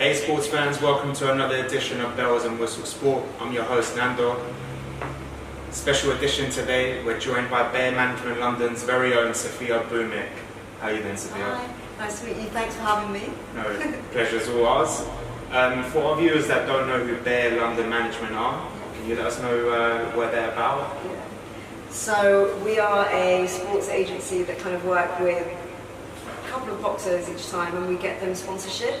Hey sports fans, welcome to another edition of Bells and Whistle Sport. I'm your host Nando. Special edition today, we're joined by Bear Management London's very own Sophia Bhaumick. How are you doing, Sophia? Hi, nice to meet you, thanks for having me. No, pleasure's all ours. For our viewers that don't know who Bear London Management are, can you let us know what they're about? Yeah. So we are a sports agency that kind of work with a couple of boxers each time, and we get them sponsorship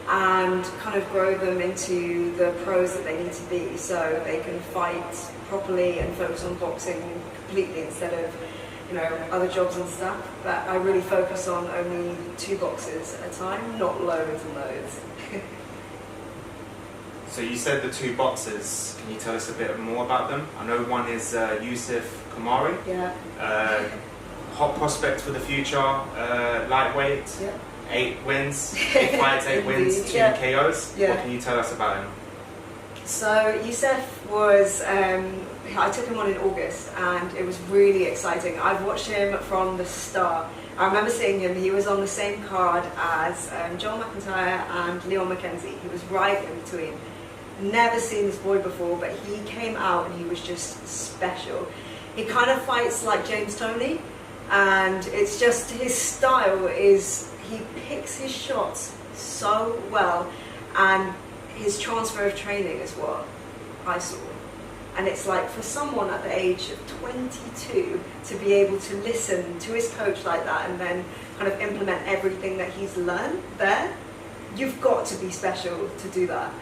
and kind of grow them into the pros that they need to be, so they can fight properly and focus on boxing completely instead of, other jobs and stuff. But I really focus on only 2 boxers at a time, not loads and loads. So you said the 2 boxers. Can you tell us a bit more about them? I know one is Yusuf Kamari. Yeah. Hot prospect for the future, lightweight. Yeah. 8 wins, 8 fights, 8 wins, 2 KOs. Yeah. What can you tell us about him? So Yusuf was, I took him on in August and it was really exciting. I've watched him from the start. I remember seeing him, he was on the same card as Joel McIntyre and Leon McKenzie. He was right in between. Never seen this boy before, but he came out and he was just special. He kind of fights like James Toney, and it's just his style is, he picks his shots so well, and his transfer of training is what I saw. And it's like, for someone at the age of 22 to be able to listen to his coach like that and then kind of implement everything that he's learned there, you've got to be special to do that.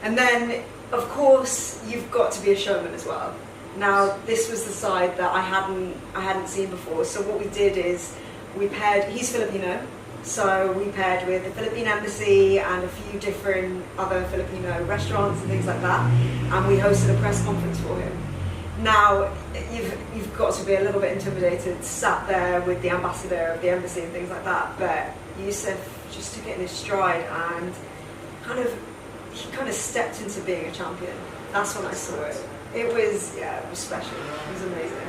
And then, of course, you've got to be a showman as well. Now, this was the side that I hadn't seen before. So what we did is we paired, he's Filipino, so we paired with the Philippine Embassy and a few different other Filipino restaurants and things like that, and we hosted a press conference for him. Now, you've got to be a little bit intimidated, sat there with the ambassador of the embassy and things like that, but Yusuf just took it in his stride and he kind of stepped into being a champion. That's when I saw it. It was special. It was amazing.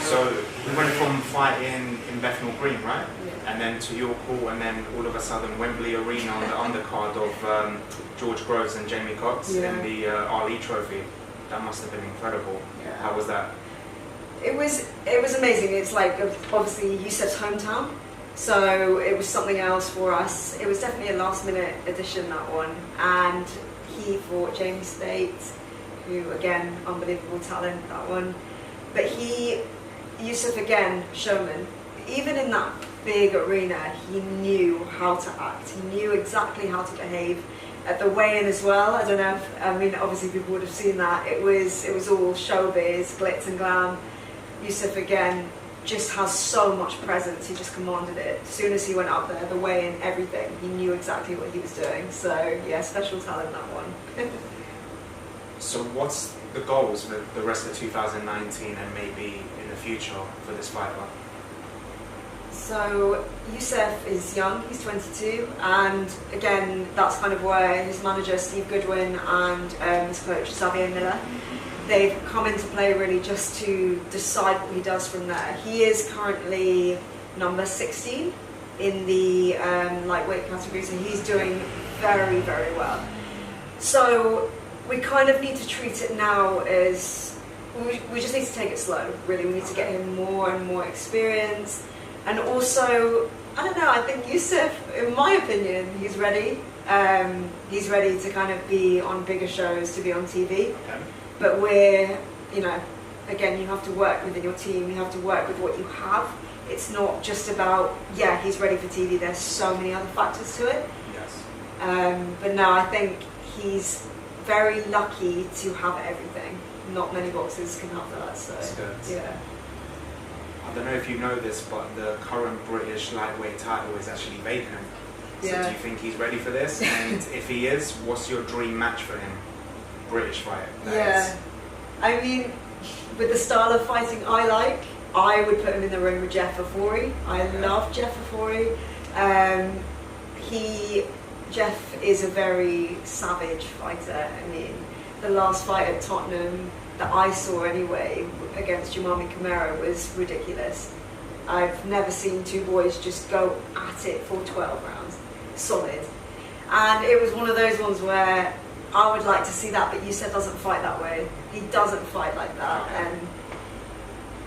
So we went from fighting in Bethnal Green, right? Yeah. And then to York Hall, and then all of a sudden Wembley Arena on the undercard of George Groves and Jamie Cox in the Ali Trophy. That must have been incredible. Yeah. How was that? It was amazing. It's like, obviously Yusuf's hometown, so it was something else for us. It was definitely a last minute addition, that one. And he fought James State, who again, unbelievable talent, that one. But Yusuf again, showman. Even in that big arena, he knew how to act. He knew exactly how to behave. At the weigh-in as well, I don't know if, obviously people would have seen that. It was all showbiz, glitz and glam. Yusuf again just has so much presence, he just commanded it. As soon as he went up there, the weigh-in, everything, he knew exactly what he was doing. So yeah, special talent, that one. So what's the goals for the rest of 2019 and maybe in the future for this fighter? So Yusuf is young, he's 22, and again, that's kind of where his manager Steve Goodwin and his coach Xavier Miller, they've come into play really just to decide what he does from there. He is currently number 16 in the lightweight category, so he's doing very, very well. So we kind of need to treat it now as, we just need to take it slow, really. We need to get him more and more experience. And also, I don't know, I think Yusuf, in my opinion, he's ready. He's ready to kind of be on bigger shows, to be on TV. Okay. But we're, again, you have to work within your team, you have to work with what you have. It's not just about, he's ready for TV, there's so many other factors to it. Yes. But no, I think he's very lucky to have everything. Not many boxers can have that, so That's good. yeah. I don't know if you know this, but the current British lightweight title is actually vacant. So do you think he's ready for this? And if he is, what's your dream match for him? British fight. I mean, with the style of fighting I like, I would put him in the ring with Jeff Affori. I love Jeff Affori. Jeff is a very savage fighter. I mean, the last fight at Tottenham that I saw anyway against Jumami Kamara was ridiculous. I've never seen two boys just go at it for 12 rounds, solid. And it was one of those ones where I would like to see that, but Youssef doesn't fight that way. He doesn't fight like that, and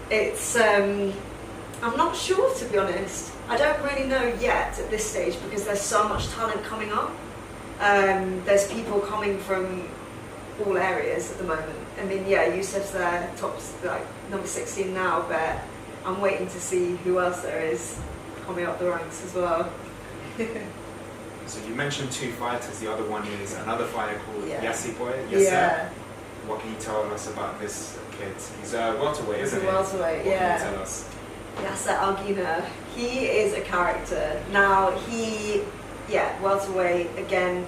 it's I'm not sure, to be honest. I don't really know yet at this stage because there's so much talent coming up. There's people coming from all areas at the moment. I mean, yeah, Youssef's there, tops like number 16 now, but I'm waiting to see who else there is coming up the ranks as well. So you mentioned two fighters. The other one is another fighter called Yassi Boy. Yeah. What can you tell us about this kid? He's a welterweight, isn't he? He's a welterweight, What can you tell us? Yasser Agozzino. He is a character. Now, welterweight, again,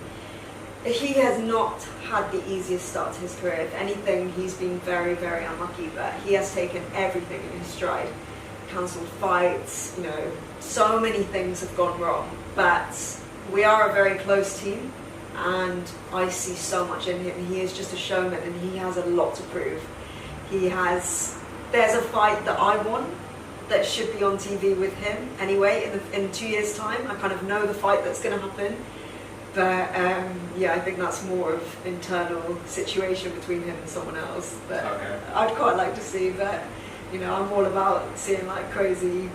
he has not had the easiest start to his career. If anything, he's been very, very unlucky, but he has taken everything in his stride. Cancelled fights, so many things have gone wrong, but we are a very close team, and I see so much in him. He is just a showman, and he has a lot to prove. There's a fight that I won that should be on TV with him anyway in 2 years' time. I kind of know the fight that's going to happen, but I think that's more of internal situation between him and someone else that I'd quite like to see, but I'm all about seeing like crazy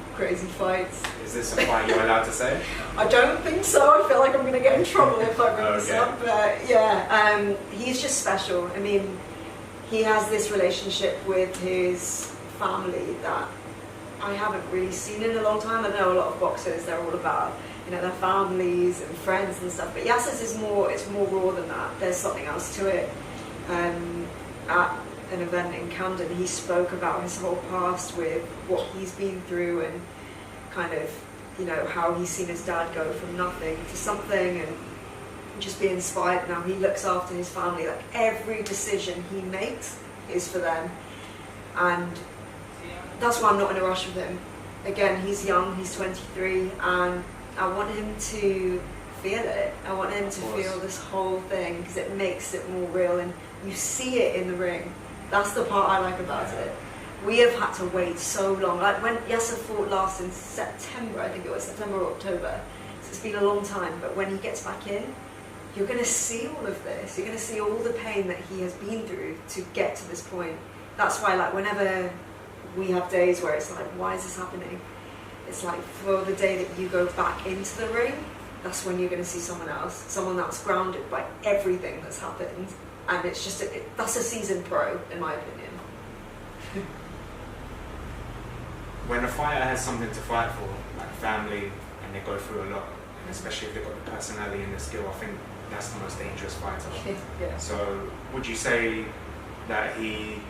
fights. Is this a fight you're allowed to say? I don't think so. I feel like I'm going to get in trouble if I bring this up, but he's just special. I mean, he has this relationship with his family that I haven't really seen in a long time. I know a lot of boxers, they're all about their families and friends and stuff, but Yasser's it's more raw than that. There's something else to it. At an event in Camden, he spoke about his whole past with what he's been through and kind of how he's seen his dad go from nothing to something and just be inspired. Now he looks after his family, like every decision he makes is for them, and that's why I'm not in a rush with him. Again, he's young, he's 23, and I want him to feel it. I want him to feel this whole thing because it makes it more real, and you see it in the ring. That's the part I like about it. We have had to wait so long. Like when Yasser fought last in September, I think it was September or October. So it's been a long time, but when he gets back in, you're going to see all of this. You're going to see all the pain that he has been through to get to this point. That's why, like, whenever we have days where it's like, why is this happening? It's like, for the day that you go back into the ring, that's when you're going to see someone else, someone that's grounded by everything that's happened. And it's just, that's a seasoned pro, in my opinion. When a fighter has something to fight for, like family, and they go through a lot, and especially if they've got the personality and the skill, I think that's the most dangerous fighter. Yeah. So, would you say that he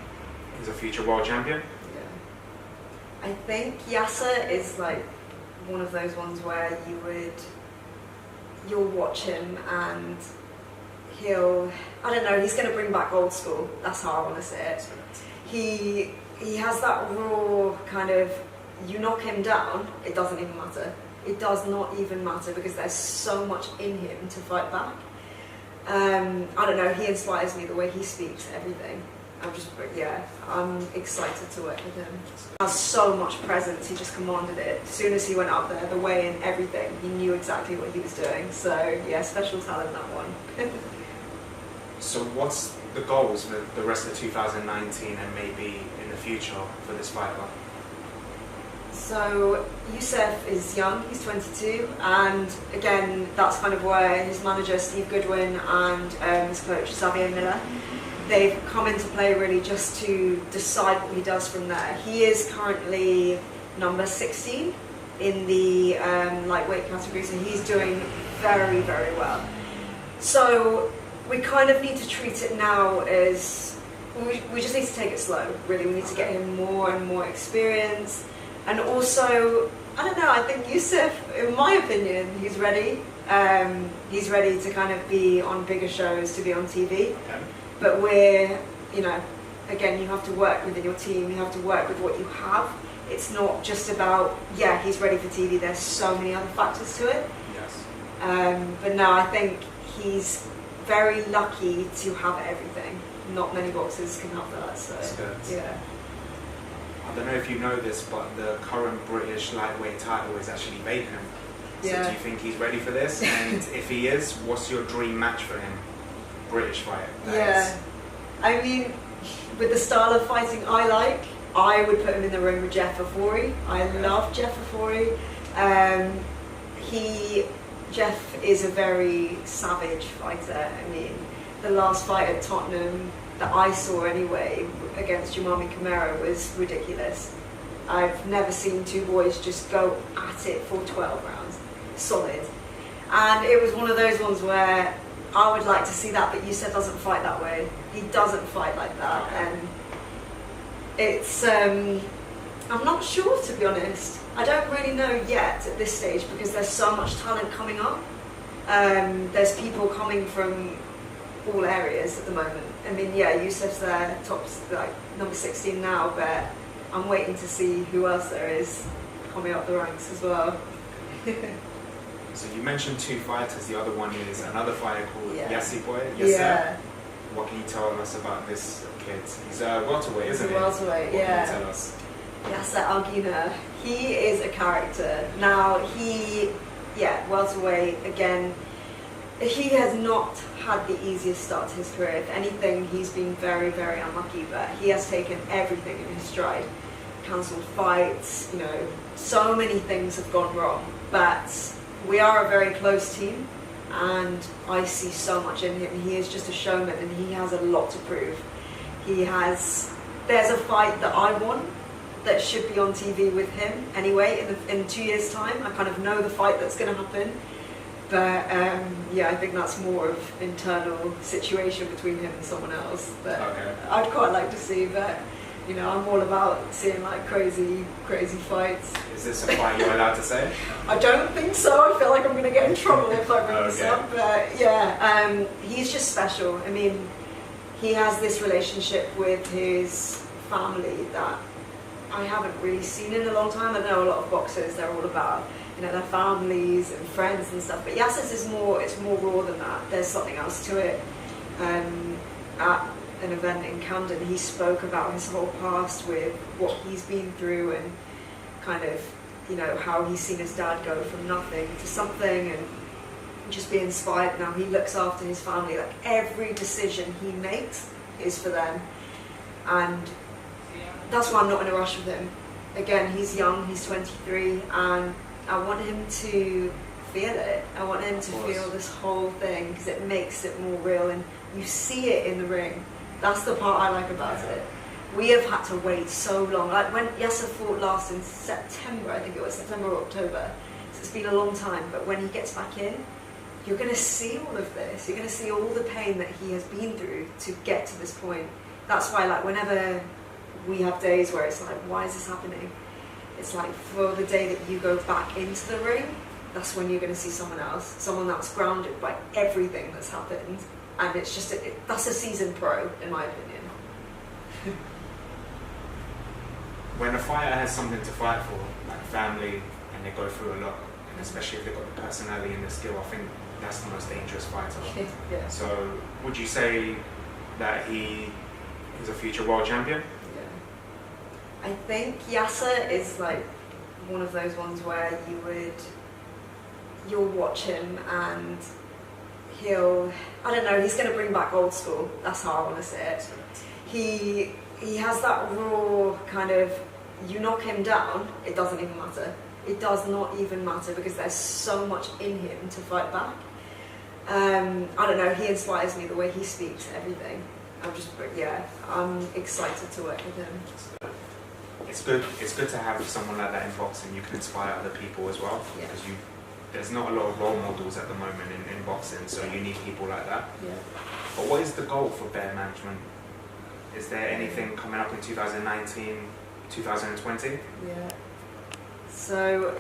is a future world champion? I think Yasser is like one of those ones where you'll watch him and he's going to bring back old school. That's how I want to say it. He has that raw kind of, you knock him down, it doesn't even matter. It does not even matter because there's so much in him to fight back. I don't know, he inspires me, the way he speaks, everything. I'm excited to work with him. He has so much presence, he just commanded it. As soon as he went out there, the way and everything, he knew exactly what he was doing. So yeah, special talent, that one. So what's the goals for the rest of 2019 and maybe in the future for this fighter? So Youssef is young, he's 22, and again, that's kind of where his manager Steve Goodwin and his coach Xavier Miller, they've come into play really just to decide what he does from there. He is currently number 16 in the lightweight category, so he's doing very, very well. So we kind of need to treat it now as, we just need to take it slow, really. We need to get him more and more experience. And also, I don't know, I think Youssef, in my opinion, he's ready. He's ready to kind of be on bigger shows, to be on TV. Okay. But again, you have to work within your team, you have to work with what you have. It's not just about, he's ready for TV, there's so many other factors to it. Yes. But no, I think he's very lucky to have everything. Not many boxers can have that, so that's good. Yeah. I don't know if you know this, but the current British lightweight title is actually vacant. So do you think he's ready for this? And if he is, what's your dream match for him? British fight. I mean, with the style of fighting I like, I would put him in the ring with Jeff Affori. I love Jeff Affori. Jeff is a very savage fighter. I mean, the last fight at Tottenham that I saw anyway against Jumami Kamara was ridiculous. I've never seen two boys just go at it for 12 rounds, solid. And it was one of those ones where I would like to see that, but Youssef doesn't fight that way. He doesn't fight like that. And it's, I'm not sure, to be honest. I don't really know yet at this stage because there's so much talent coming up. There's people coming from all areas at the moment. I mean, Youssef's there, tops like number 16 now, but I'm waiting to see who else there is coming up the ranks as well. So you mentioned two fighters. The other one is another fighter called Yassi Boy. What can you tell us about this kid? He's a welterweight, isn't he? He's a welterweight, What can you tell us? Yasser Agozzino. He is a character. Now, welterweight, again, he has not had the easiest start to his career. If anything, he's been very, very unlucky, but he has taken everything in his stride. Cancelled fights, so many things have gone wrong. But we are a very close team, and I see so much in him. He is just a showman, and he has a lot to prove. There's a fight that I want that should be on TV with him anyway in 2 years' time. I kind of know the fight that's going to happen. But I think that's more of internal situation between him and someone else that I'd quite like to see. But I'm all about seeing like crazy fights. Is this a fight you're allowed to say? I don't think so. I feel like I'm going to get in trouble if I bring this up. But he's just special. I mean, he has this relationship with his family that I haven't really seen in a long time. I know a lot of boxers, they're all about their families and friends and stuff. But Yasser's it's more raw than that. There's something else to it. At an event in Camden, he spoke about his whole past with what he's been through and kind of, how he's seen his dad go from nothing to something and just be inspired. Now he looks after his family. Like every decision he makes is for them. And that's why I'm not in a rush with him. Again, he's young, he's 23, and I want him to feel it. I want him to feel this whole thing because it makes it more real and you see it in the ring. That's the part I like about it. We have had to wait so long. Like when Yasser fought last in September, I think it was September or October, so it's been a long time, but when he gets back in, you're going to see all of this. You're going to see all the pain that he has been through to get to this point. That's why whenever we have days where it's like, why is this happening? It's like for the day that you go back into the ring, that's when you're going to see someone else, someone that's grounded by everything that's happened. And it's just, that's a seasoned pro, in my opinion. When a fighter has something to fight for, like family, and they go through a lot, and especially if they've got the personality and the skill, I think that's the most dangerous fighter. So would you say that he is a future world champion? I think Yasser is like one of those ones where you'll watch him and he's going to bring back old school. That's how I want to say it. He has that raw kind of, you knock him down, it doesn't even matter. It does not even matter because there's so much in him to fight back. I don't know, he inspires me the way he speaks, everything. I'm excited to work with him. It's good to have someone like that in boxing. You can inspire other people as well because there's not a lot of role models at the moment in boxing, so you need people like that. But what is the goal for Bear Management? Is there anything coming up in 2019, 2020? So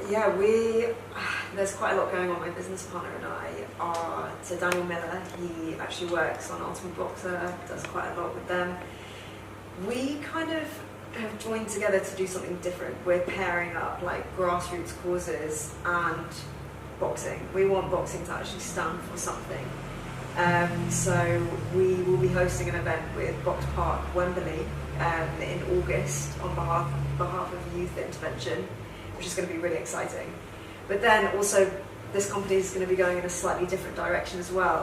there's quite a lot going on. My business partner and I are, so Daniel Miller, he actually works on Ultimate Boxer, does quite a lot with them. We kind of have joined together to do something different. We're pairing up like grassroots causes and boxing. We want boxing to actually stand for something. So we will be hosting an event with Box Park Wembley in August on behalf of Youth Intervention, which is going to be really exciting. But then also this company is going to be going in a slightly different direction as well.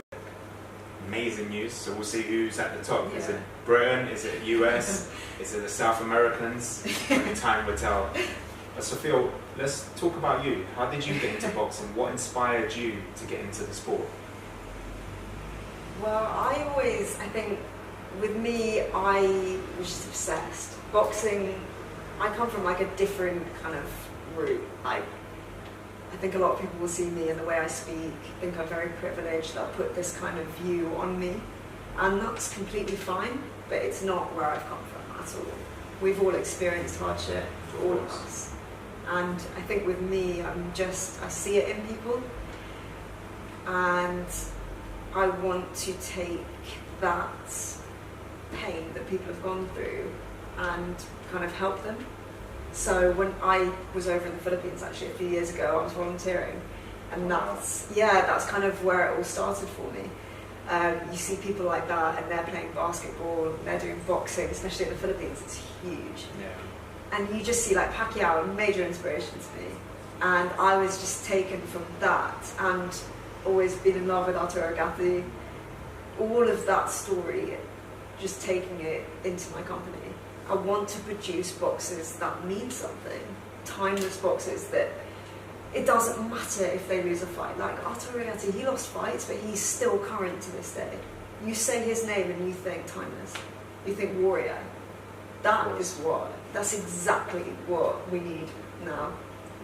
Amazing news. So we'll see who's at the top. Yeah. Is it Britain? Is it US? Is it the South Americans? Only time will tell. Sophia, let's talk about you. How did you get into boxing? What inspired you to get into the sport? Well, I think with me, I was just obsessed. Boxing, I come from like a different kind of route. I think a lot of people will see me and the way I speak, think I'm very privileged, they'll put this kind of view on me. And that's completely fine, but it's not where I've come from at all. We've all experienced hardship, all of us. And I think with me, I see it in people. And I want to take that pain that people have gone through and kind of help them. So when I was over in the Philippines actually a few years ago, I was volunteering, and that's kind of where it all started for me. You see people like that, and they're playing basketball, they're doing boxing, especially in the Philippines, it's huge. Yeah. And you just see like Pacquiao, a major inspiration to me. And I was just taken from that, and always been in love with Arturo Gatti. All of that story, just taking it into my company. I want to produce boxes that mean something, timeless boxes that it doesn't matter if they lose a fight. Like Arturo Gatti, he lost fights, but he's still current to this day. You say his name and you think timeless. You think warrior. That's exactly what we need now.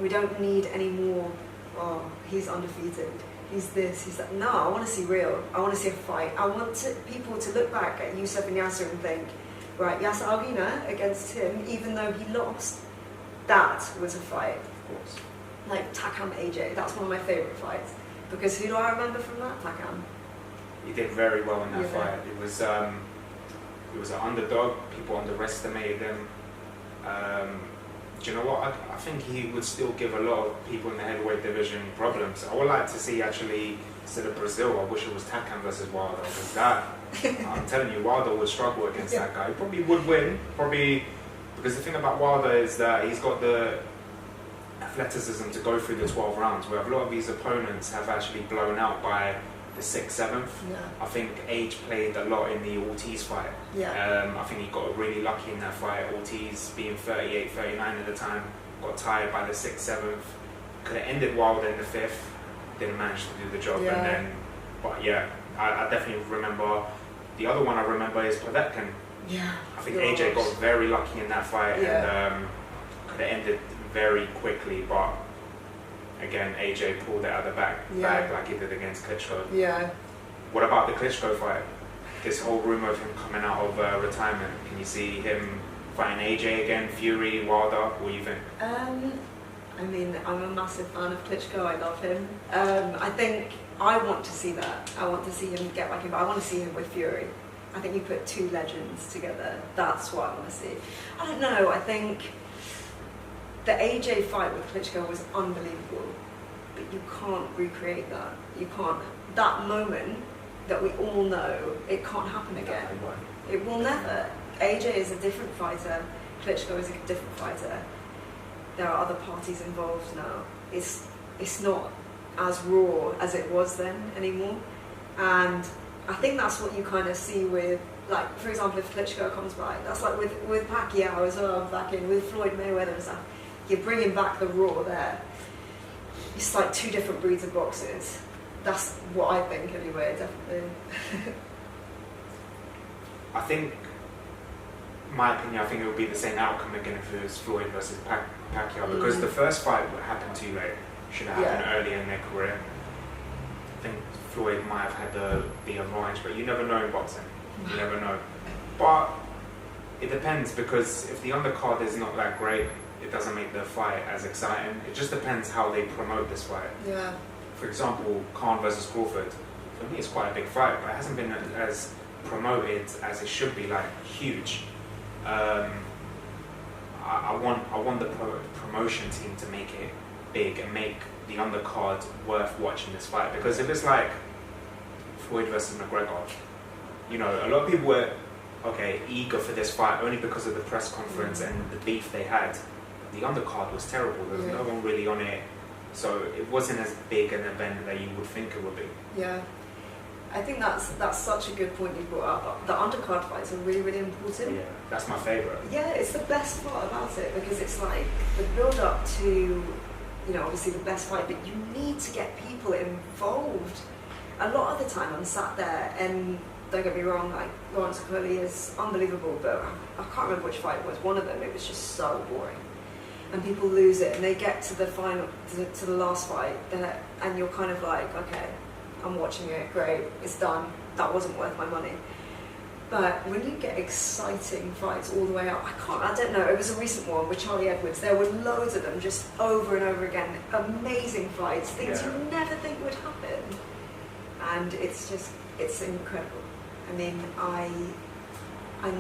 We don't need any more, oh, he's undefeated, he's this, he's that. No, I want to see real. I want to see a fight. I want people to look back at Yusuf and Yasser and think, right, Yasser Agozzino against him, even though he lost, that was a fight. Of course. Like Takam AJ, that's one of my favourite fights. Because who do I remember from that? Takam. He did very well in that fight. It was an underdog. People underestimated him. Do you know what? I think he would still give a lot of people in the heavyweight division problems. I would like to see actually, instead of Brazil, I wish it was Takam versus Wilder. Because that, I'm telling you, Wilder would struggle against that guy. He probably would win. Because the thing about Wilder is that he's got the athleticism to go through the 12 rounds, where a lot of these opponents have actually blown out by the 6th, 7th. Yeah. I think age played a lot in the Ortiz fight. Yeah. I think he got really lucky in that fight. Ortiz being 38, 39 at the time, got tired by the 6th, 7th. Could have ended Wilder in the 5th, didn't manage to do the job. Yeah. And then, but yeah, I definitely remember. The other one I remember is Povetkin. Yeah. I think AJ got very lucky in that fight and could have ended very quickly, but again, AJ pulled it out of the bag like he did against Klitschko. Yeah. What about the Klitschko fight? This whole rumour of him coming out of retirement. Can you see him fighting AJ again, Fury, Wilder? What do you think? I mean, I'm a massive fan of Klitschko. I love him. I think I want to see that. I want to see him get back in, but I want to see him with Fury. I think you put two legends together. That's what I want to see. I don't know. I think the AJ fight with Klitschko was unbelievable, but you can't recreate that. You can't. That moment that we all know, it can't happen again. It will never. AJ is a different fighter. Klitschko is a different fighter. There are other parties involved now. It's not as raw as it was then anymore. And I think that's what you kind of see with, like, for example, if Klitschko comes back, that's like with Pacquiao as well, back in, with Floyd Mayweather and stuff. You're bringing back the raw there. It's like two different breeds of boxers. That's what I think anyway, definitely. I think, my opinion, I think it would be the same outcome again if it was Floyd versus Pacquiao, because the first fight would happen too late. Should have happened earlier in their career. I think Floyd might have had the advantage, but you never know in boxing. You never know. But it depends, because if the undercard is not that great, it doesn't make the fight as exciting. It just depends how they promote this fight. Yeah. For example, Khan versus Crawford, for me it's quite a big fight, but it hasn't been as promoted as it should be, like huge. I want the promotion team to make it big and make the undercard worth watching this fight, because if it's like Floyd versus McGregor, you know, a lot of people were eager for this fight only because of the press conference and the beef they had. The undercard was terrible. There was no one really on it So it wasn't as big an event that you would think it would be. Yeah. I think that's such a good point you brought up. The undercard fights are really, really important. Yeah, that's my favourite. Yeah, it's the best part about it because it's like the build up to, you know, obviously the best fight, but you need to get people involved. A lot of the time I'm sat there and don't get me wrong, like Lawrence Okoli is unbelievable, but I can't remember which fight it was. One of them, it was just so boring. And people lose it and they get to the final, to the last fight, and you're kind of like, okay, I'm watching it, great, it's done, that wasn't worth my money. But when you get exciting fights all the way up, I don't know, it was a recent one with Charlie Edwards, there were loads of them just over and over again, amazing fights, things you never think would happen. And it's incredible. I mean, I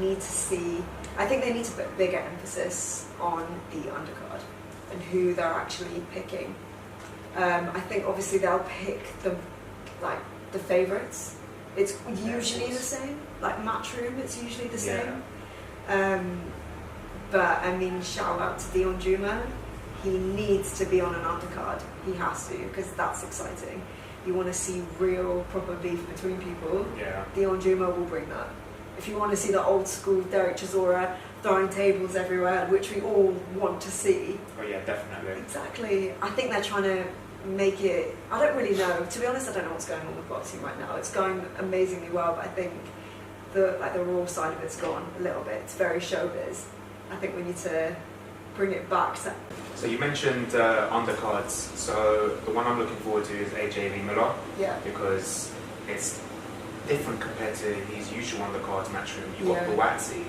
need to see, I think they need to put bigger emphasis on the undercard and who they're actually picking. I think obviously they'll pick the favourites. It's usually the same, like Matchroom, it's usually the same. But I mean, shout out to Dion Juma. He needs to be on an undercard. He has to, because that's exciting. You want to see real, proper beef between people. Yeah. Dion Juma will bring that. If you want to see the old school Derek Chisora throwing tables everywhere, which we all want to see. Oh yeah, definitely. Exactly. I think they're trying to make it, I don't really know. To be honest, I don't know what's going on with boxing right now. It's going amazingly well, but I think the raw side of it's gone a little bit. It's very showbiz. I think we need to bring it back. So you mentioned undercards. So the one I'm looking forward to is AJ v Miller. Yeah. Because it's different compared to his usual undercards Matchroom. You've got Buatsi,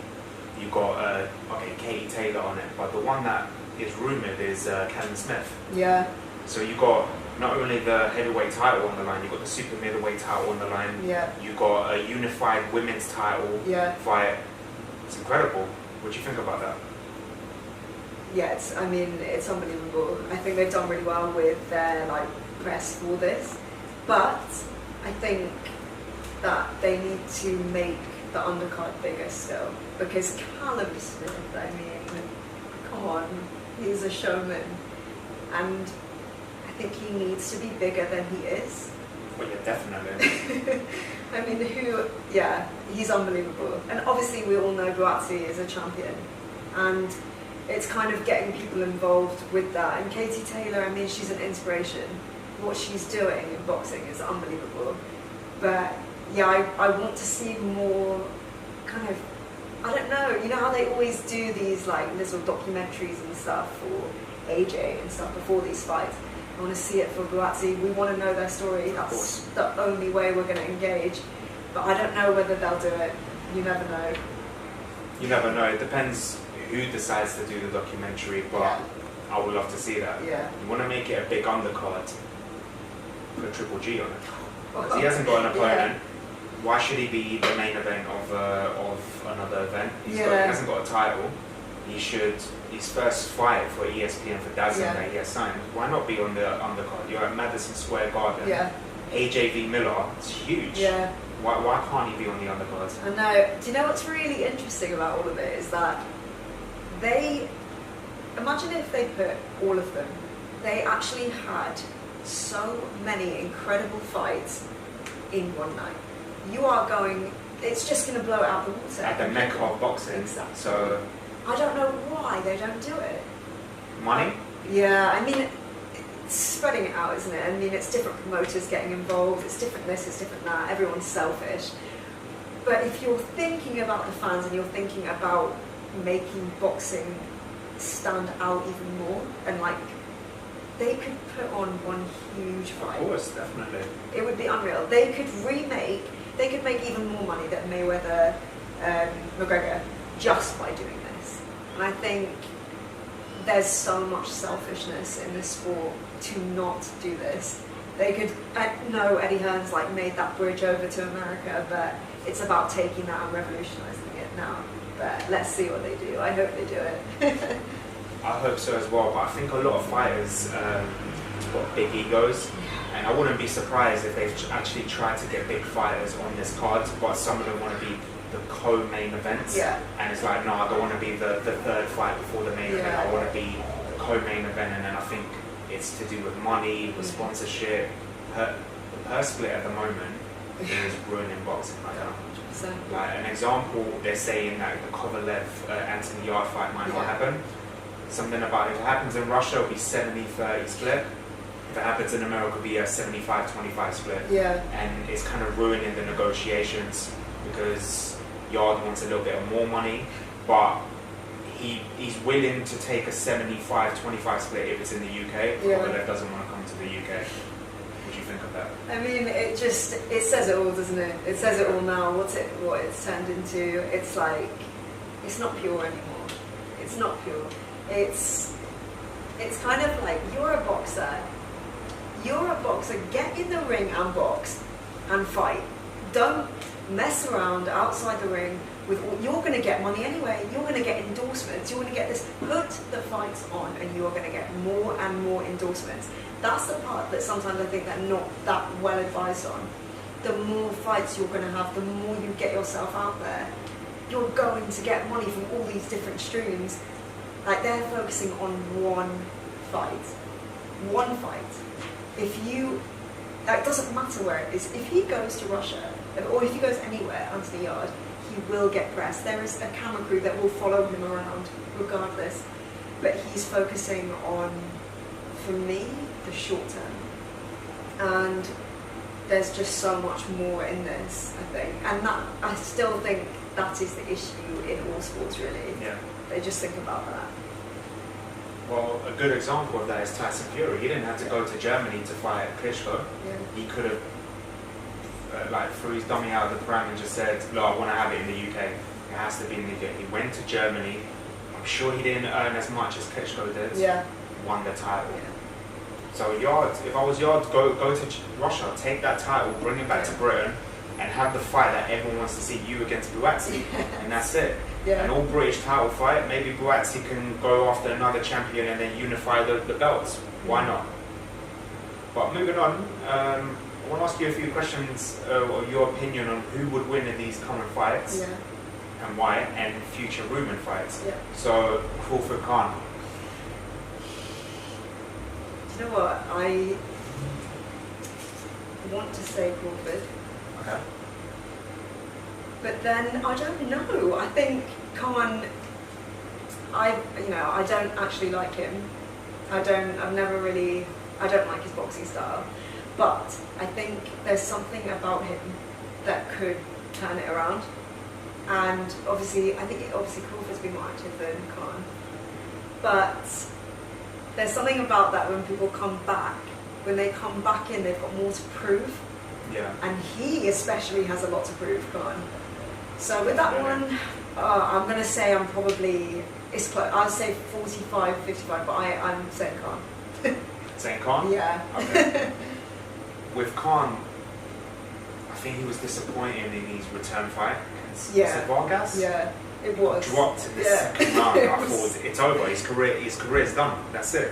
you've got Katie Taylor on it, but the one that is rumoured is Callum Smith. Yeah. So you've got not only the heavyweight title on the line, you've got the super middleweight title on the line. Yeah. You've got a unified women's title fight. It's incredible. What do you think about that? Yeah, it's unbelievable. I think they've done really well with their press for this, but I think that they need to make the undercard bigger still, because Callum Smith, I mean, come on, he's a showman, and I think he needs to be bigger than he is. Well, yeah, definitely. I mean, he's unbelievable, and obviously we all know Buatsi is a champion, and it's kind of getting people involved with that. And Katie Taylor, I mean, she's an inspiration. What she's doing in boxing is unbelievable. But yeah, I want to see more kind of, I don't know, you know how they always do these little documentaries and stuff for AJ and stuff before these fights. I want to see it for Buatsi. We want to know their story. That's the only way we're going to engage. But I don't know whether they'll do it. You never know. You never know. It depends who decides to do the documentary, but I would love to see that. Yeah. You want to make it a big undercard, put Triple G on it. Because he hasn't got an opponent. Why should he be the main event of another event? He hasn't got a title. His first fight for ESPN for DAZN that he has signed. Why not be on the undercard? You're at Madison Square Garden. Yeah. AJ v Miller, it's huge. Yeah. Why can't he be on the undercard? I know. Do you know what's really interesting about all of it is that imagine if they put all of them, they actually had so many incredible fights in one night. It's just going to blow it out the water. At the mecca of boxing. Exactly. So I don't know why they don't do it. Money? Yeah, I mean, it's spreading it out, isn't it? I mean, it's different promoters getting involved, it's different this, it's different that, everyone's selfish. But if you're thinking about the fans and you're thinking about making boxing stand out even more, and they could put on one huge fight. Of course, definitely. It would be unreal. They could make even more money than Mayweather, McGregor, just by doing this. And I think there's so much selfishness in this sport to not do this. They could, I know Eddie Hearn's made that bridge over to America, but it's about taking that and revolutionising it now. But let's see what they do. I hope they do it. I hope so as well, but I think a lot of fighters got big egos, and I wouldn't be surprised if they've actually tried to get big fighters on this card, but some of them want to be the co-main events, and it's no, I don't want to be the third fight before the main event, I want to be the co-main event, and then I think it's to do with money, with sponsorship. The purse split at the moment is ruining boxing right now. 100%. Like an example, they're saying that the Kovalev Anthony Yarde fight might not happen. Something about if it happens in Russia, it'll be 70-30 split. If it happens in America, it'll be a 75-25 split. Yeah. And it's kind of ruining the negotiations because Yarde wants a little bit more money, but he's willing to take a 75-25 split if it's in the UK. Kovalev doesn't want to come to the UK. What do you think of that? I mean, it says it all, doesn't it? It says it all now. What it's turned into. It's like, it's not pure anymore. It's not pure. It's kind of like, you're a boxer. Get in the ring and box and fight. Don't mess around outside the ring with you're going to get money anyway. You're going to get endorsements. You're going to get this. Put the fights on, and you are going to get more and more endorsements. That's the part that sometimes I think they're not that well advised on. The more fights you're going to have, the more you get yourself out there, you're going to get money from all these different streams. Like, they're focusing on one fight. One fight. If you, it doesn't matter where it is. If he goes to Russia, or if he goes anywhere, Anthony Yarde, he will get press. There is a camera crew that will follow him around, regardless. But he's focusing on, for me, the short term. And there's just so much more in this, I think. And that, I still think that is the issue in all sports, really. Yeah. They just think about that. Well, a good example of that is Tyson Fury. He didn't have to go to Germany to fight Klitschko. Yeah. He could have, threw his dummy out of the pram and just said, "No, I want to have it in the UK. It has to be in the UK." He went to Germany. I'm sure he didn't earn as much as Klitschko did. Yeah. Won the title. Yeah. So Yarde, if I was Yarde, go to Russia, take that title, bring it back to Britain, and have the fight that everyone wants to see, you against Buatsi, and that's it. Yeah. An all British title fight. Maybe Buatsi can go after another champion and then unify the belts. Why not? But moving on, I want to ask you a few questions, or your opinion on who would win in these current fights, and why, and future rumored fights. Yeah. So Crawford Khan. Do you know what? I want to say Crawford. Okay. But then I don't know. I think Khan. I don't actually like him. I don't like his boxing style. But I think there's something about him that could turn it around. And obviously, I think Crawford's been more active than Khan. But there's something about that when people come back. When they come back in, they've got more to prove. Yeah. And he especially has a lot to prove, Khan. So with that one, I'm going to say it's close. I'll say 45-55, but I'm saying Khan. Saying Khan? Yeah. Okay. With Khan, I think he was disappointing in his return fight. Was it Vargas? Yeah, it was. Dropped in the second round. I thought it's over. His career's done. That's it.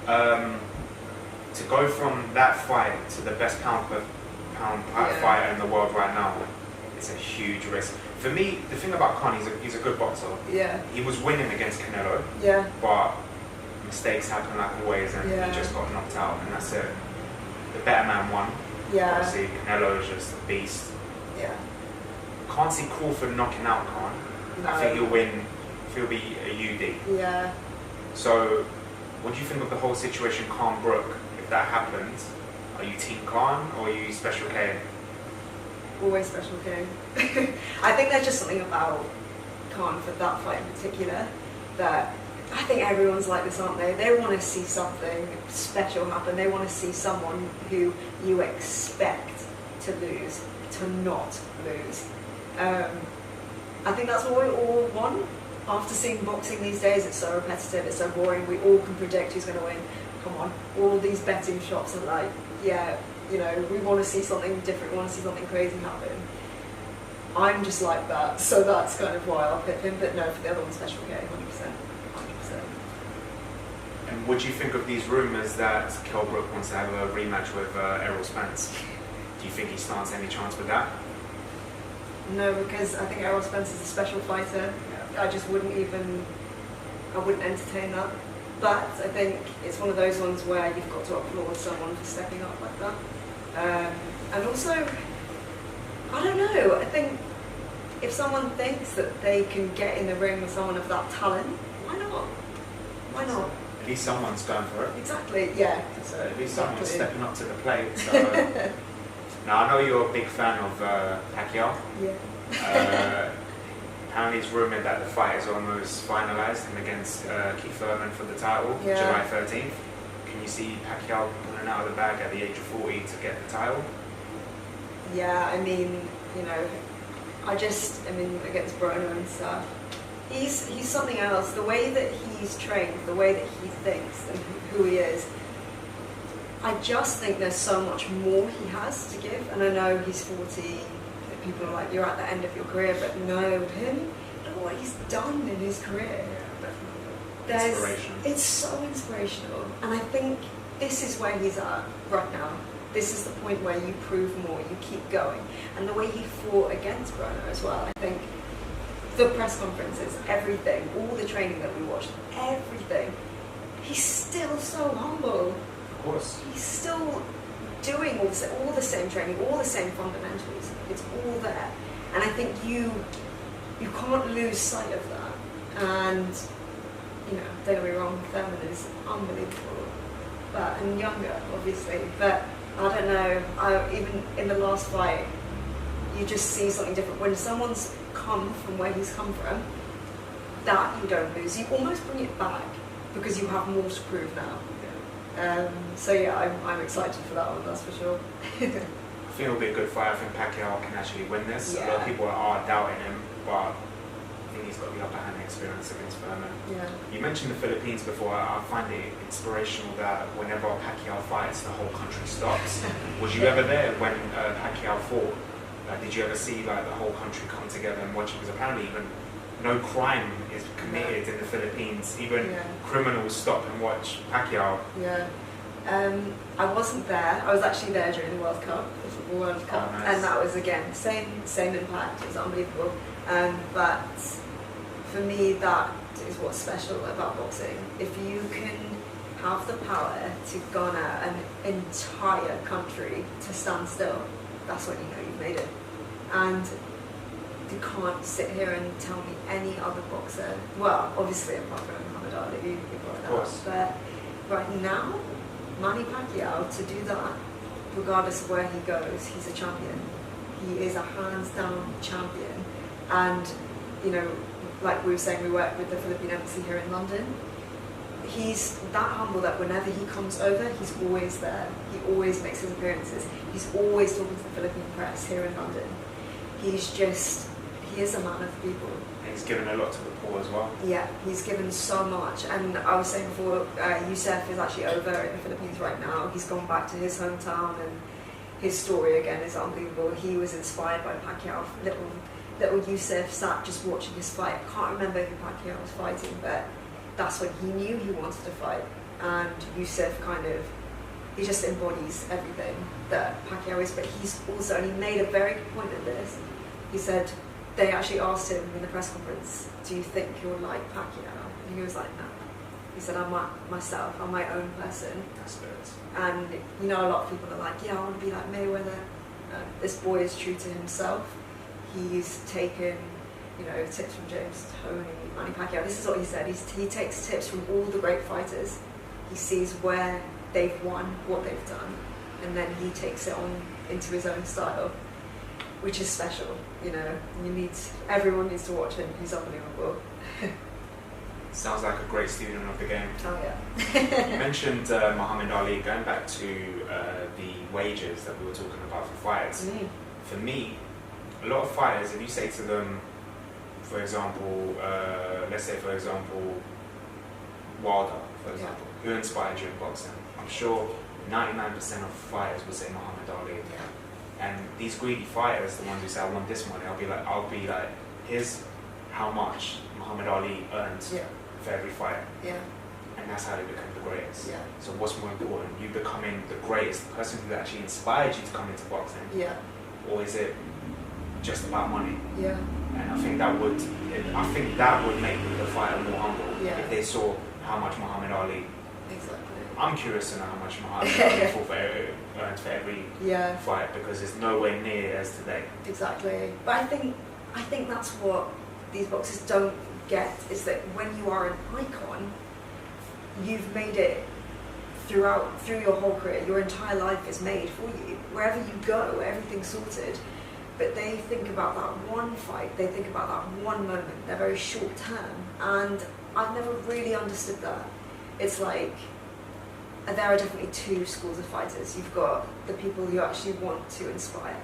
To go from that fight to the best pound per pound fighter in the world right now, it's a huge risk. For me, the thing about Khan, he's a good boxer. Yeah. He was winning against Canelo. Yeah. But mistakes happen like always, and he just got knocked out, and that's it. The better man won. Yeah. Obviously, Canelo is just a beast. Yeah. Can't see Crawford knocking out Khan. No. I think he'll win. He'll be a UD. Yeah. So, what do you think of the whole situation, Khan Brook? If that happens, are you Team Khan or are you Special K? Always Special K. I think there's just something about Khan for that fight in particular that I think everyone's like this, aren't they? They want to see something special happen. They want to see someone who you expect to lose, to not lose. I think that's what we all want. After seeing boxing these days, it's so repetitive, it's so boring. We all can predict who's going to win. Come on, all these betting shops are like, we want to see something different. We want to see something crazy happen. I'm just like that, so that's kind of why I'll pick him. But no, for the other one, Special K, 100%. And what do you think of these rumours that Kell Brook wants to have a rematch with Errol Spence? Do you think he stands any chance with that? No, because I think Errol Spence is a special fighter. I just wouldn't entertain that. But I think it's one of those ones where you've got to applaud someone for stepping up like that. And also, I don't know, I think if someone thinks that they can get in the ring with someone of that talent, why not? Why not? At least someone's going for it. Exactly, yeah. So at least someone's stepping up to the plate. So, now I know you're a big fan of Pacquiao. Yeah. Apparently it's rumoured that the fight is almost finalised, him against Keith Thurman for the title, July 13th. Can you see Pacquiao pulling out of the bag at the age of 40 to get the title? Yeah, I mean, you know, against Bruno and stuff, he's something else. The way that he's trained, the way that he thinks and who he is, I just think there's so much more he has to give. And I know he's 40, people are like, you're at the end of your career, but no, him, look what he's done in his career. Yeah, definitely. It's so inspirational. And I think this is where he's at right now. This is the point where you prove more, you keep going. And the way he fought against Bruno as well, I think the press conferences, everything, all the training that we watched, everything, he's still so humble. Of course. He's still doing all the same training, all the same fundamentals. It's all there. And I think you can't lose sight of that. And, you know, don't get me wrong, Thurman is unbelievable. And younger, obviously. But I don't know, even in the last fight, you just see something different. When someone's come from where he's come from, that you don't lose. You almost bring it back because you have more to prove now. So yeah, I'm excited for that one, that's for sure. I think it'll be a good fight. I think Pacquiao can actually win this. Yeah. A lot of people are doubting him, but I think he's got the upper hand experience against Thurman. Yeah. You mentioned the Philippines before. I find it inspirational that whenever Pacquiao fights, the whole country stops. Was you ever there when Pacquiao fought? Did you ever see like the whole country come together and watch it? Because apparently even no crime is committed in the Philippines. Even criminals stop and watch Pacquiao. Yeah. I wasn't there. I was actually there during the World Cup, the Football World Cup, nice. and that was again same impact. It was unbelievable. But for me, that is what's special about boxing. If you can have the power to garner an entire country to stand still, that's when you know you've made it. And you can't sit here and tell me any other boxer, well, obviously apart from Muhammad Ali, people like that, but right now, Manny Pacquiao, to do that, regardless of where he goes, he's a champion. He is a hands-down champion. And, you know, like we were saying, we work with the Philippine Embassy here in London. He's that humble that whenever he comes over, he's always there. He always makes his appearances. He's always talking to the Philippine press here in London. He is a man of the people. And he's given a lot to the poor as well. Yeah, he's given so much. And I was saying before, Youssef is actually over in the Philippines right now. He's gone back to his hometown, and his story again is unbelievable. He was inspired by Pacquiao. Little Youssef sat just watching his fight. I can't remember who Pacquiao was fighting, but that's when he knew he wanted to fight. And Youssef he just embodies everything that Pacquiao is. But he's also, and he made a very good point of this. He said, they actually asked him in the press conference, do you think you're like Pacquiao? And he was like, no. He said, I'm myself, I'm my own person. That's good. And you know, a lot of people are like, yeah, I want to be like Mayweather. This boy is true to himself. He's taken, you know, tips from James Toney, Manny Pacquiao. This is what he said. He takes tips from all the great fighters. He sees where they've won, what they've done, and then he takes it on into his own style, which is special. You know, everyone needs to watch him. He's unbelievable. Sounds like a great student of the game. Oh yeah. You mentioned Muhammad Ali. Going back to the wages that we were talking about for fighters. For me, a lot of fighters, if you say to them, for example, let's say for example, Wilder, for example, who inspired you in boxing? I'm sure 99% of fighters would say Muhammad Ali. Yeah. And these greedy fighters, the ones who say, I want this money, I'll be like, here's how much Muhammad Ali earned for every fight. Yeah. And that's how they become the greatest. Yeah. So what's more important, you becoming the greatest, the person who actually inspired you to come into boxing? Yeah. Or is it just about money? Yeah. And I think that would make the fighter more humble. Yeah. If they saw how much Muhammad Ali. Exactly. I'm curious to know how much Muhammad Ali earned for every fight, because it's nowhere near as today. Exactly. But I think that's what these boxers don't get, is that when you are an icon, you've made it through your whole career. Your entire life is made for you. Wherever you go, everything's sorted. But they think about that one fight, they think about that one moment. They're very short term, and I've never really understood that. It's like, there are definitely two schools of fighters. You've got the people who actually want to inspire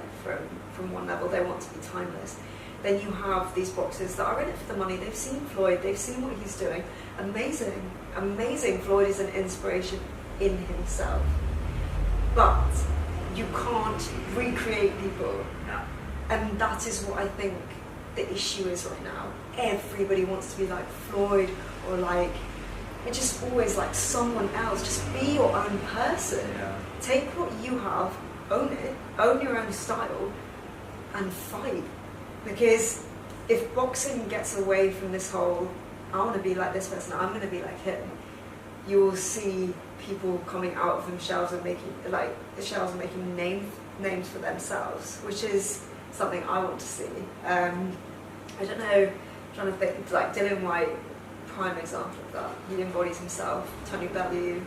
from one level, they want to be timeless. Then you have these boxers that are in it for the money. They've seen Floyd, they've seen what he's doing. Amazing, amazing. Floyd is an inspiration in himself. But you can't recreate people. No. And that is what I think the issue is right now. Everybody wants to be like Floyd, or like, it's just always like someone else. Just be your own person. Yeah. Take what you have, own it, own your own style, and fight. Because if boxing gets away from this whole, I want to be like this person, I'm going to be like him, you will see people coming out of themselves and making names for themselves, which is something I want to see. I don't know, I'm trying to think, like Dylan White, prime example of that. He embodies himself. Tony Bellew,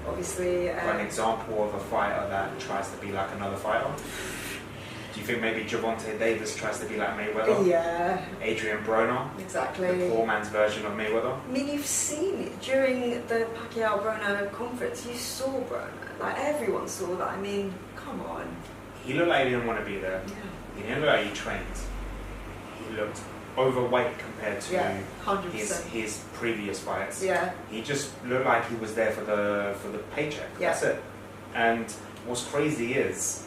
obviously. An example of a fighter that tries to be like another fighter. Do you think maybe Gervonta Davis tries to be like Mayweather? Yeah. Adrian Broner? Exactly. The poor man's version of Mayweather? I mean, you've seen during the Pacquiao-Broner conference, you saw Broner. Like, everyone saw that. I mean, come on. He looked like he didn't want to be there. Yeah. He didn't look like he trained. He looked overweight compared to 100%. his previous fights. Yeah. He just looked like he was there for the paycheck. Yeah. That's it. And what's crazy is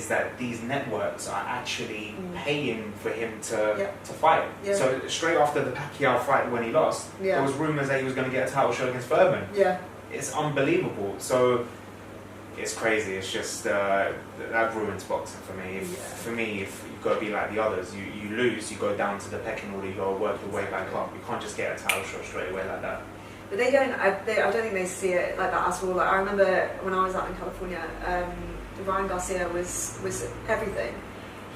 that these networks are actually paying for him to fight. Yeah. So straight after the Pacquiao fight when he lost, there was rumours that he was going to get a title shot against Furman. Yeah. It's unbelievable. So it's crazy. It's just that ruins boxing for me. For me, if you've got to be like the others, you lose, you go down to the pecking order, you got to work your way back up. You can't just get a title shot straight away like that. But they don't. I don't think they see it like that at all. Like, I remember when I was out in California, Ryan Garcia was everything.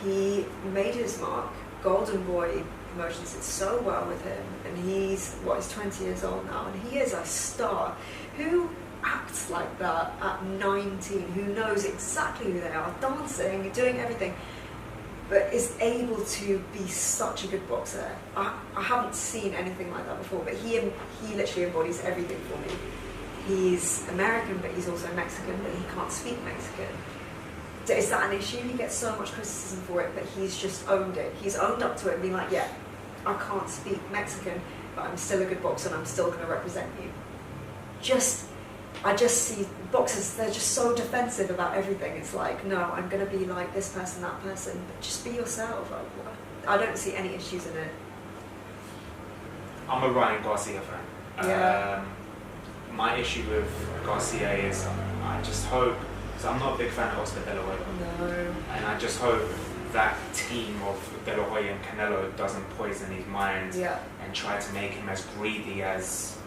He made his mark. Golden Boy Promotions did so well with him, and he's 20 years old now, and he is a star. Who acts like that at 19? Who knows exactly who they are, dancing, doing everything, but is able to be such a good boxer. I haven't seen anything like that before, but he literally embodies everything for me. He's American, but he's also Mexican, but he can't speak Mexican. Is that an issue? He gets so much criticism for it, but he's just owned it. He's owned up to it and being like, yeah, I can't speak Mexican, but I'm still a good boxer and I'm still going to represent you. I just see boxers, they're just so defensive about everything. It's like, no, I'm going to be like this person, that person, but just be yourself. I don't see any issues in it. I'm a Ryan Garcia fan. Yeah. My issue with Garcia is I just hope, because I'm not a big fan of Oscar De La Hoya. No. And I just hope that team of De La Hoya and Canelo doesn't poison his mind and try to make him as greedy as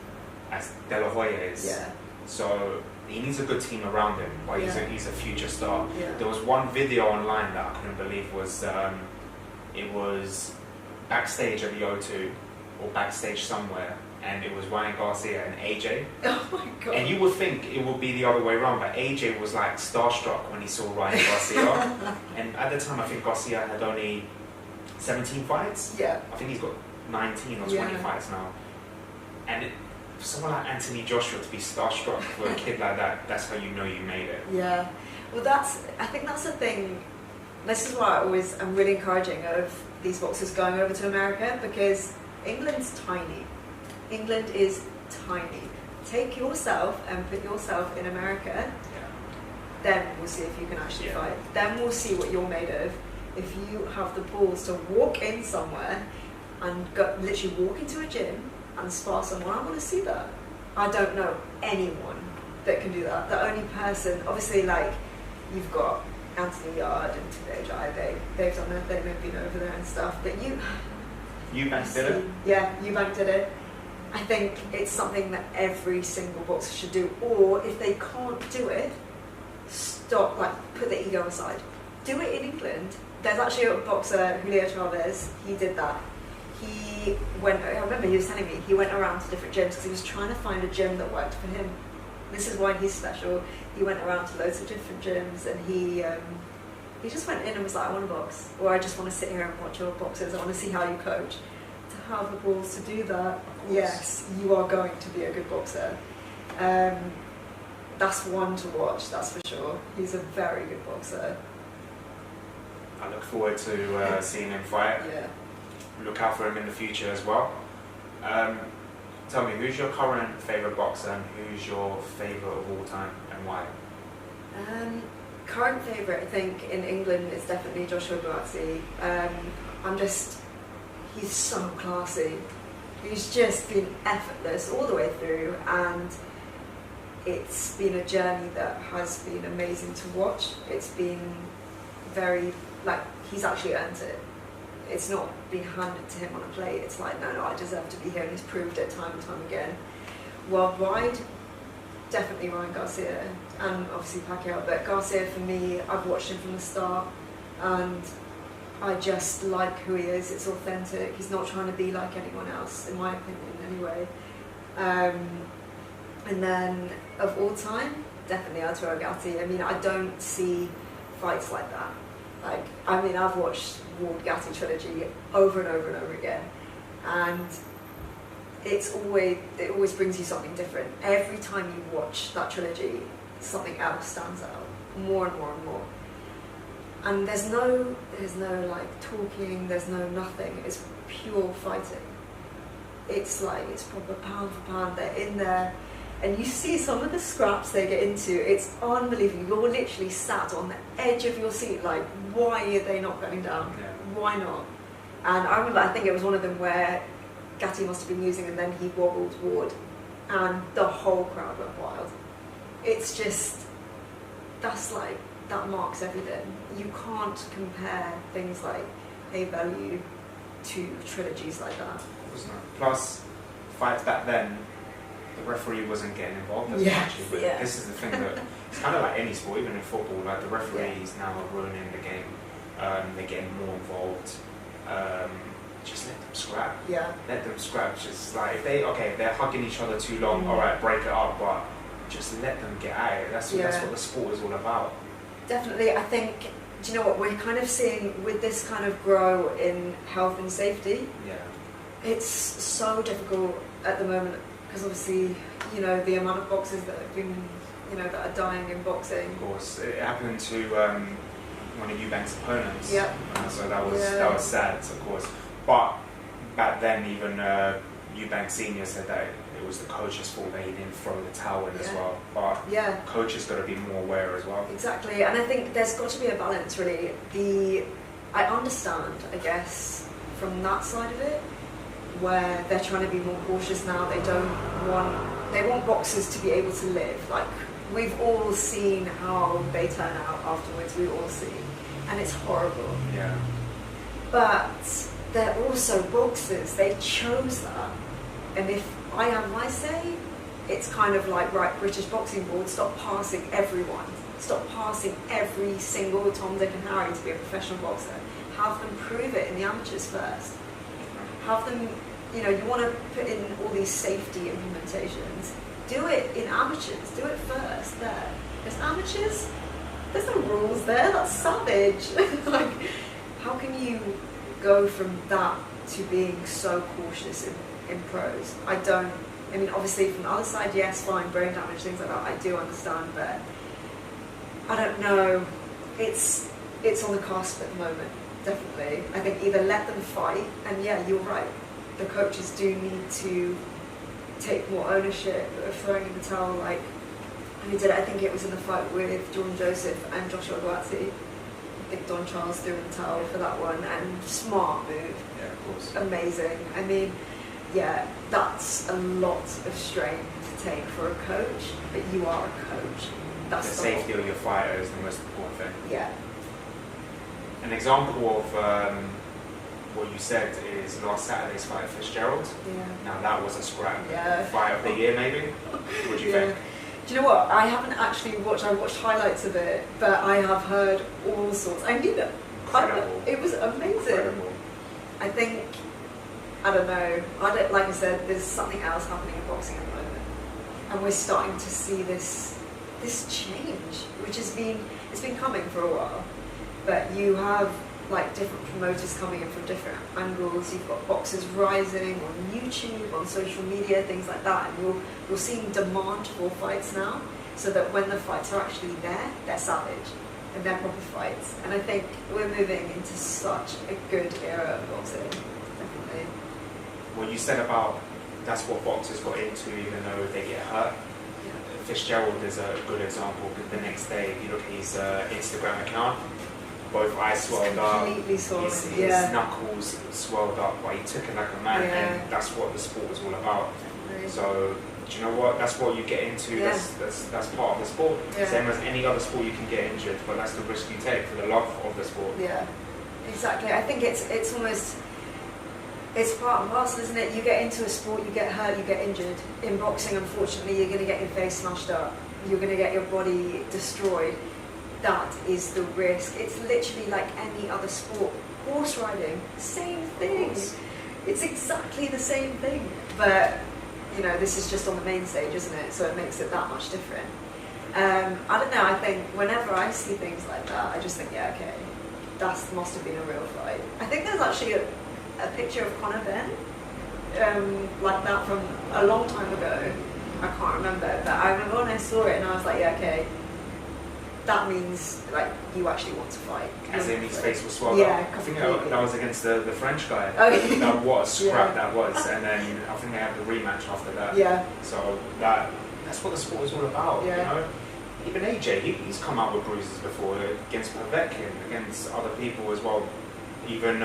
De La Hoya is. Yeah. So he needs a good team around him, but he's a future star. Yeah. There was one video online that I couldn't believe was it was backstage at the O2 or backstage somewhere, and it was Ryan Garcia and AJ. Oh my god. And you would think it would be the other way around, but AJ was like starstruck when he saw Ryan Garcia. And at the time, I think Garcia had only 17 fights. Yeah. I think he's got 19 or 20 fights now. And for someone like Anthony Joshua to be starstruck for a kid like that, that's how you know you made it. Yeah. Well, I think that's the thing. This is why I'm really encouraging of these boxers going over to America, because England's tiny. England is tiny. Take yourself and put yourself in America, then we'll see if you can actually fight. Then we'll see what you're made of. If you have the balls to walk in somewhere and literally walk into a gym and spar someone, I want to see that. I don't know anyone that can do that. The only person, obviously, like, you've got Anthony Yard and Tadej Jai, they've done it, they've been over there and stuff, but Eubank did it? Yeah, Eubank did it. I think it's something that every single boxer should do. Or if they can't do it, stop, like, put the ego aside. Do it in England. There's actually a boxer, Julio Chavez, he did that. He went, I remember he was telling me, he went around to different gyms because he was trying to find a gym that worked for him. This is why he's special. He went around to loads of different gyms, and he just went in and was like, I want to box, or I just want to sit here and watch your boxers, I want to see how you coach. To have the balls to do that, yes, you are going to be a good boxer. That's one to watch, that's for sure. He's a very good boxer. I look forward to seeing him fight. Yeah. Look out for him in the future as well. Tell me, who's your current favourite boxer and who's your favourite of all time and why? Current favourite, I think, in England is definitely Joshua Buatsi. He's so classy. He's just been effortless all the way through, and it's been a journey that has been amazing to watch. It's been very, like, he's actually earned it. It's not been handed to him on a plate. It's like, no, I deserve to be here, and he's proved it time and time again. Worldwide, definitely Ryan Garcia, and obviously Pacquiao, but Garcia for me, I've watched him from the start, and I just like who he is. It's authentic. He's not trying to be like anyone else, in my opinion, anyway. And then, of all time, definitely Arturo Gatti. I mean, I don't see fights like that. Like, I mean, I've watched Ward Gatti trilogy over and over and over again, and it always brings you something different. Every time you watch that trilogy, something else stands out more and more and more. And there's no like talking, there's no nothing. It's pure fighting. It's like, it's proper pound for pound. They're in there, and you see some of the scraps they get into. It's unbelievable. You're literally sat on the edge of your seat, like, why are they not going down? Yeah. Why not? And I remember, I think it was one of them where Gatti must have been losing, and then he wobbled Ward, and the whole crowd went wild. It's just, that marks everything. You can't compare things like pay value to trilogies like that. Plus, fights back then, the referee wasn't getting involved as much. But this is the thing that it's kind of like any sport, even in football. Like, the referees now are ruining the game. They're getting more involved. Just let them scrap. Yeah. Let them scrap. Just like, if they're hugging each other too long. All right, break it up, but just let them get at it. That's what the sport is all about. Definitely. I think, do you know what, we're kind of seeing with this kind of grow in health and safety. Yeah. It's so difficult at the moment because obviously, you know, the amount of boxers that have been, you know, that are dying in boxing. Of course, it happened to one of Eubank's opponents. Yeah. So that was sad, of course. But back then, even Eubank Senior said that it was the coach's fault that he didn't throw the towel in as well. But coaches got to be more aware as well. Exactly, and I think there's got to be a balance, really. I understand, I guess, from that side of it, where they're trying to be more cautious now. They want boxers to be able to live. Like, we've all seen how they turn out afterwards. We've all seen, and it's horrible. Yeah. But they're also boxers. They chose that, and if I am my say, it's kind of like, right, British Boxing Board, stop passing everyone. Stop passing every single Tom, Dick and Harry to be a professional boxer. Have them prove it in the amateurs first. Have them, you know, you want to put in all these safety implementations. Do it in amateurs. Do it first there. Because amateurs, there's no rules there. That's savage. Like, how can you go from that to being so cautious in pros? I mean, obviously from the other side, yes, fine, brain damage, things like that, I do understand, but I don't know. It's on the cusp at the moment, definitely. I think either let them fight, and yeah, you're right, the coaches do need to take more ownership of throwing in the towel, like he did. I think it was in the fight with Jordan Joseph and Joshua Buatsi. I think Don Charles threw in the towel for that one, and smart move. Yeah, of course. Amazing. I mean, yeah, that's a lot of strain to take for a coach, but you are a coach. That's the safety of your fighter is the most important thing. Yeah. An example of what you said is last Saturday's fight at Fitzgerald. Yeah. Now that was a scrap. Yeah. Fight of the year, maybe? What do you think? Do you know what? I haven't actually watched. I watched highlights of it, but I have heard all sorts. I knew that. Incredible. It was amazing. Incredible. I think. I don't know. Like I said, there's something else happening in boxing at the moment, and we're starting to see this change, which has been coming for a while. But you have like different promoters coming in from different angles. You've got boxers rising on YouTube, on social media, things like that, and you're seeing demand for fights now, so that when the fights are actually there, they're savage and they're proper fights. And I think we're moving into such a good era of boxing, definitely. What you said about that's what boxers got into, even though they get hurt. Yeah. Fitzgerald is a good example. The next day, if you look at his Instagram account, both eyes swelled up, Completely swollen. his knuckles swelled up, but he took it like a man, and that's what the sport was all about. Definitely. So, do you know what? That's what you get into. Yeah. That's part of the sport. Yeah. Same as any other sport, you can get injured, but that's the risk you take for the love of the sport. Yeah, exactly. I think it's almost, it's part and parcel, isn't it? You get into a sport, you get hurt, you get injured. In boxing, unfortunately, you're going to get your face smashed up. You're going to get your body destroyed. That is the risk. It's literally like any other sport. Horse riding, same thing. It's exactly the same thing. But, you know, this is just on the main stage, isn't it? So it makes it that much different. I don't know, I think whenever I see things like that, I just think, yeah, okay, that must have been a real fight. I think there's actually a picture of Conor Ben, like that from a long time ago. I can't remember, but I remember when I saw it and I was like, yeah, okay, that means like you actually want to fight. As in his face was swelled yeah, up. I think that was against the French guy. Oh, yeah. What a scrap Yeah. that was. And then I think they had the rematch after that. Yeah. So that's what the sport is all about, Yeah. you know? Even AJ, he's come out with bruises before against Povetkin, against other people as well. Even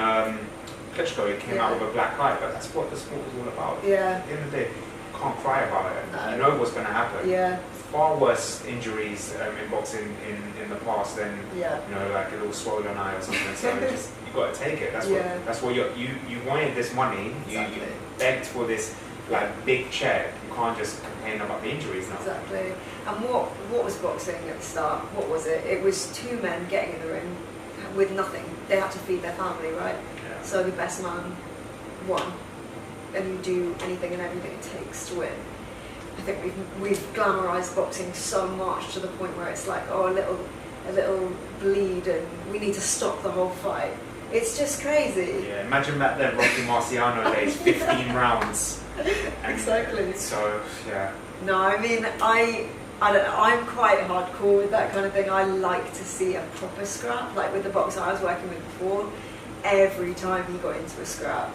Klitschko, he came out with a black eye, but that's what the sport is all about. Yeah. At the end of the day, you can't cry about it. No. You know what's going to happen. Yeah. Far worse injuries in boxing in the past than you know, like a little swollen eye or something. So you got to take it. That's what you wanted this money. Exactly. You begged for this like big check. You can't just complain about the injuries now. Exactly. And what was boxing at the start? What was it? It was two men getting in the ring with nothing. They had to feed their family, right? Yeah. So the best man won, and you do anything and everything it takes to win. I think we've glamorized boxing so much to the point where it's like, oh, a little bleed and we need to stop the whole fight. It's just crazy. Yeah, imagine back then, Rocky Marciano days, 15 rounds. And Exactly. So yeah. No, I mean, I don't know, I'm quite hardcore with that kind of thing. I like to see a proper scrap, like with the boxer I was working with before. Every time he got into a scrap,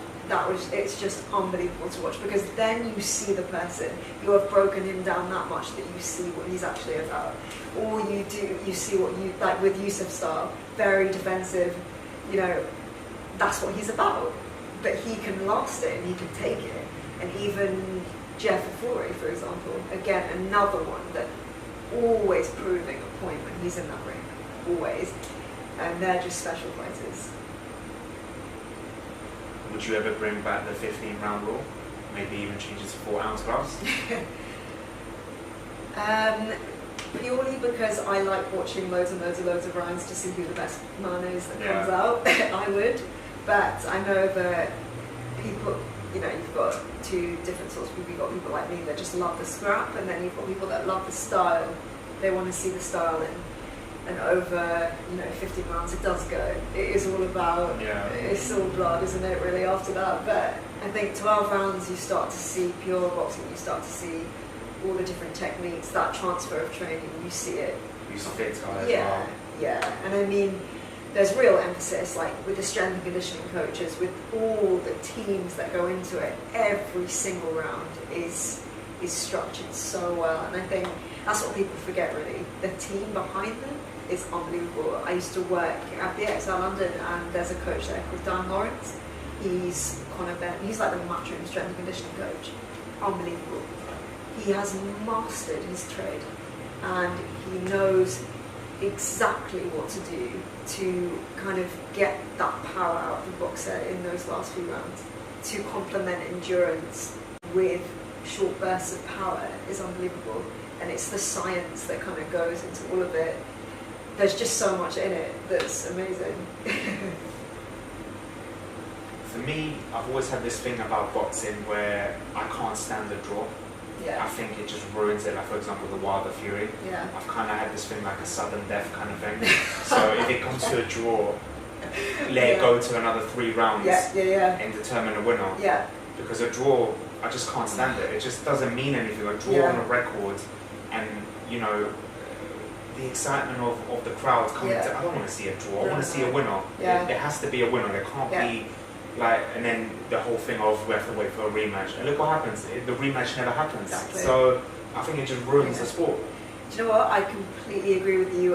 it's just unbelievable to watch, because then you see the person. You have broken him down that much that you see what he's actually about. Or you see what you, like with Yusuf's style, very defensive, you know, that's what he's about. But he can last it and he can take it. And even Jeff Fury, for example, again, another one that always proving a point when he's in that ring, always. And they're just special fighters. Would you ever bring back the 15-round rule? Maybe even change it to 4-ounce gloves? Purely because I like watching loads of rounds to see who the best man is that comes out. I would. But I know that people, you know, you've got two different sorts of people. You've got people like me that just love the scrap, and then you've got people that love the style. They want to see the style and over, you know, 15 rounds it does go. It is all about, it's all blood, isn't it, really, after that. But I think 12 rounds you start to see pure boxing, you start to see all the different techniques, that transfer of training, you see it. You fit as well. Yeah. And I mean, there's real emphasis, like with the strength and conditioning coaches, with all the teams that go into it, every single round is structured so well. And I think that's what people forget, really. The team behind them is unbelievable. I used to work at the XL London, and there's a coach there called Dan Lawrence. He's Conor Ben. He's like the matchroom strength and conditioning coach. Unbelievable. He has mastered his trade, and he knows exactly what to do to kind of get that power out of the boxer in those last few rounds, to complement endurance with short bursts of power is unbelievable. And it's the science that kind of goes into all of it. There's just so much in it that's amazing. For me, I've always had this thing about boxing where I can't stand the draw. Yeah. I think it just ruins it. Like, for example, the Wilder Fury. Yeah. I've kind of had this thing like a sudden death kind of thing. So if it comes to a draw, let it go to another 3 rounds and determine a winner. Yeah. Because a draw, I just can't stand it. It just doesn't mean anything. A draw on a record, and you know, the excitement of the crowd coming to, I don't want to see a draw. I want to see a winner. Yeah. There has to be a winner. There can't be like, and then the whole thing of we have to wait for a rematch. And look what happens. The rematch never happens. Exactly. So I think it just ruins the sport. Do you know what? I completely agree with you.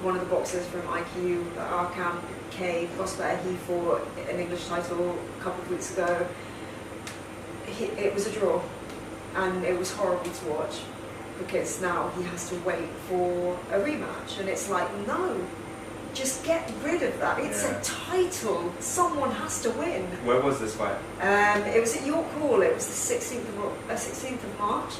One of the boxers from IQ at our camp, Kay Prosper, he fought an English title a couple of weeks ago. It was a draw, and it was horrible to watch because now he has to wait for a rematch, and it's like, no, just get rid of that. It's a title. Someone has to win. Where was this fight? It was at York Hall. It was the 16th of March.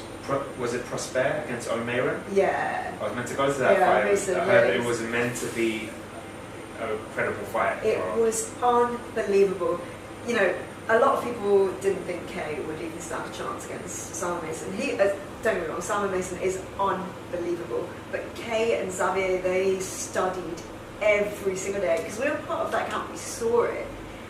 Was it Prosper against O'Meara? Yeah. I was meant to go to that fight. Mason, I heard it was meant to be a credible fight. It was unbelievable. You know, a lot of people didn't think Kay would even stand a chance against Simon Mason. Don't get me wrong, Simon Mason is unbelievable. But Kay and Xavier, they studied every single day, because we were part of that camp. We saw it.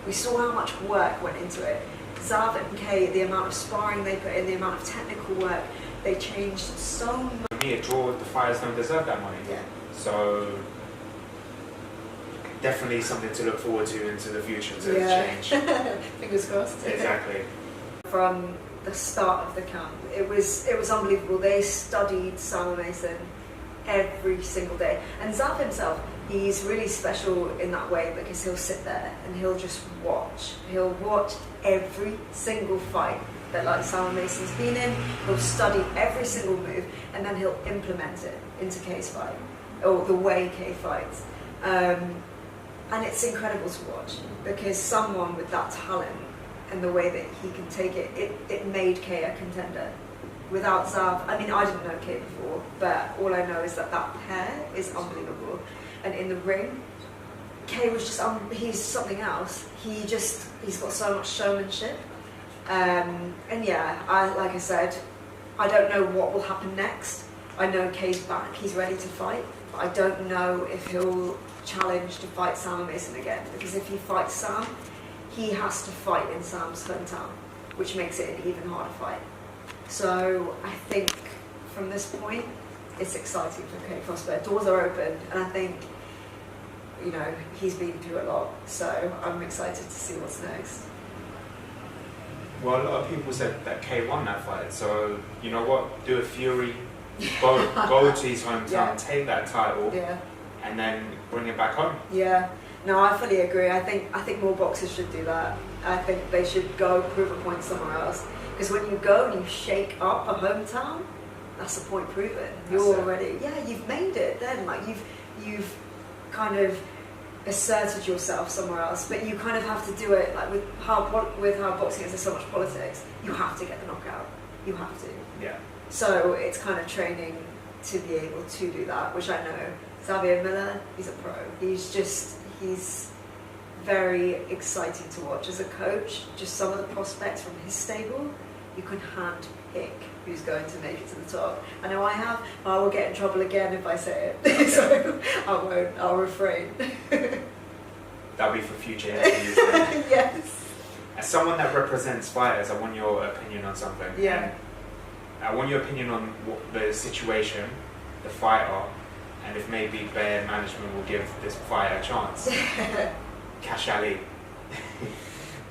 We saw how much work went into it. Zav and Kay, the amount of sparring they put in, the amount of technical work, they changed so much. For me, a draw, the fighters don't deserve that money. Yeah. So definitely something to look forward to into the future to change. Fingers crossed. Exactly. From the start of the camp, it was unbelievable. They studied Simon Mason every single day. And Zav himself, he's really special in that way because he'll sit there and he'll just watch. He'll watch every single fight that like Simon Mason's been in. He'll study every single move and then he'll implement it into Kay's fight, or the way Kay fights. And it's incredible to watch because someone with that talent and the way that he can take it, it made Kay a contender. Without Zav, I mean, I didn't know Kay before, but all I know is that pair is unbelievable. And in the ring, Kay was just, he's something else. He's got so much showmanship. And yeah, like I said, I don't know what will happen next. I know Kay's back, he's ready to fight, but I don't know if he'll challenge to fight Sam Mason again, because if he fights Sam, he has to fight in Sam's hometown, which makes it an even harder fight. So I think from this point, it's exciting for Kay Prosper. Doors are open, and I think, you know, he's been through a lot, so I'm excited to see what's next. Well, a lot of people said that Kay won that fight, so you know what? Do a Fury, go to his hometown, take that title, and then bring it back home. Yeah, no, I fully agree. I think more boxers should do that. I think they should go prove a point somewhere else. Because when you go and you shake up a hometown, that's the point proven. You're already, you've made it then. Like you've kind of asserted yourself somewhere else. But you kind of have to do it like with how boxing is. There's so much politics. You have to get the knockout. You have to. Yeah. So it's kind of training to be able to do that, which I know. Xavier Miller, he's a pro. He's very exciting to watch as a coach. Just some of the prospects from his stable, you can hand pick who's going to make it to the top. I know I have, but I will get in trouble again if I say it. So I won't, I'll refrain. That'll be for future interviews. Yes. As someone that represents fighters, I want your opinion on something. Yeah. And I want your opinion on the situation, the fighter, and if maybe Bear management will give this fighter a chance. Cash Ali.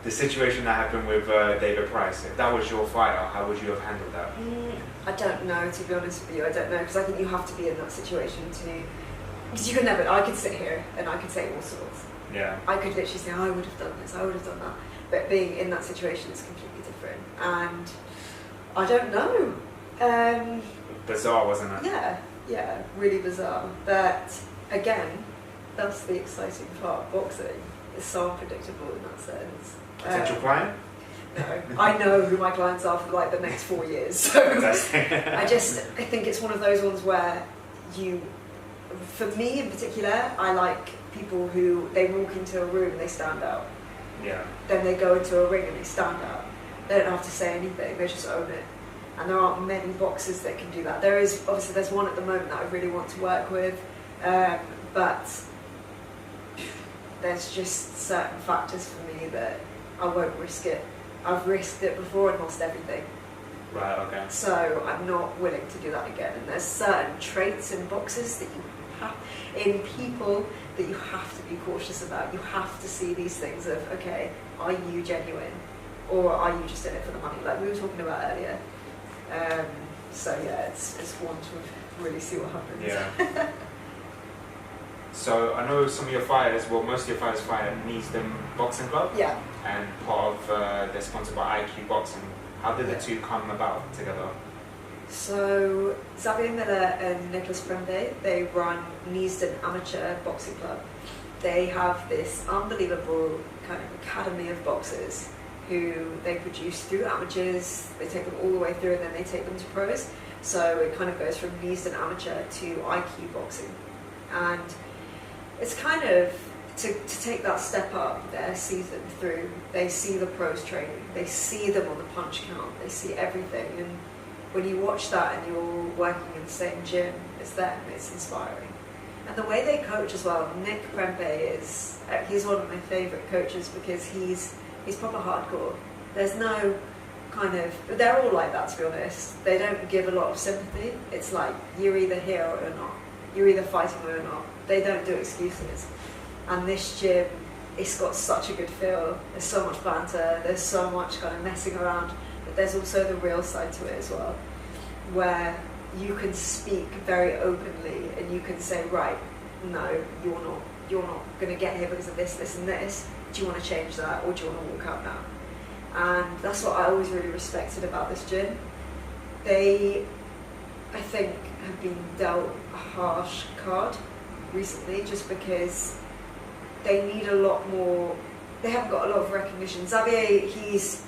The situation that happened with David Price, if that was your fighter, how would you have handled that? I don't know, to be honest with you. I don't know, because I think you have to be in that situation to... Because you can never... I could sit here and I could say all sorts. Yeah. I could literally say, I would have done this, I would have done that. But being in that situation is completely different. And I don't know. Bizarre, wasn't it? Yeah. Yeah, really bizarre. But again, that's the exciting part of boxing. It's so unpredictable in that sense. Potential client? No, I know who my clients are for like the next 4 years. So I think it's one of those ones where for me in particular, I like people who they walk into a room and they stand out. Yeah. Then they go into a ring and they stand out. They don't have to say anything, they just own it. And there aren't many boxers that can do that. There's one at the moment that I really want to work with, but there's just certain factors for me that I won't risk it. I've risked it before and lost everything. Right, okay. So I'm not willing to do that again. And there's certain traits in boxers that in people that you have to be cautious about. You have to see these things of, okay, are you genuine? Or are you just in it for the money? Like we were talking about earlier. So yeah, it's one to really see what happens. Yeah. So I know some of your fighters, well most of your fighters fight at Neasden Boxing Club. Yeah. And part of they're sponsored by IQ Boxing. How did the two come about together? So Xavier Miller and Nicholas Premde, they run Neasden Amateur Boxing Club. They have this unbelievable kind of academy of boxers who they produce through amateurs, they take them all the way through and then they take them to pros. So it kind of goes from Neasden Amateur to IQ Boxing. And it's kind of, to take that step up, they're seasoned through, they see the pros training, they see them on the punch count, they see everything. And when you watch that and you're working in the same gym as them, it's inspiring. And the way they coach as well, Nick Prempe he's one of my favourite coaches because he's proper hardcore. There's no kind of, they're all like that to be honest. They don't give a lot of sympathy. It's like, you're either here or you're not. You're either fighting or you're not. They don't do excuses. And this gym, it's got such a good feel. There's so much banter, there's so much kind of messing around, but there's also the real side to it as well, where you can speak very openly and you can say, right, no, you're not going to get here because of this, this and this. Do you want to change that or do you want to walk out now? And that's what I always really respected about this gym. They, I think, have been dealt a harsh card recently just because they need a lot more, they haven't got a lot of recognition. Xavier, he's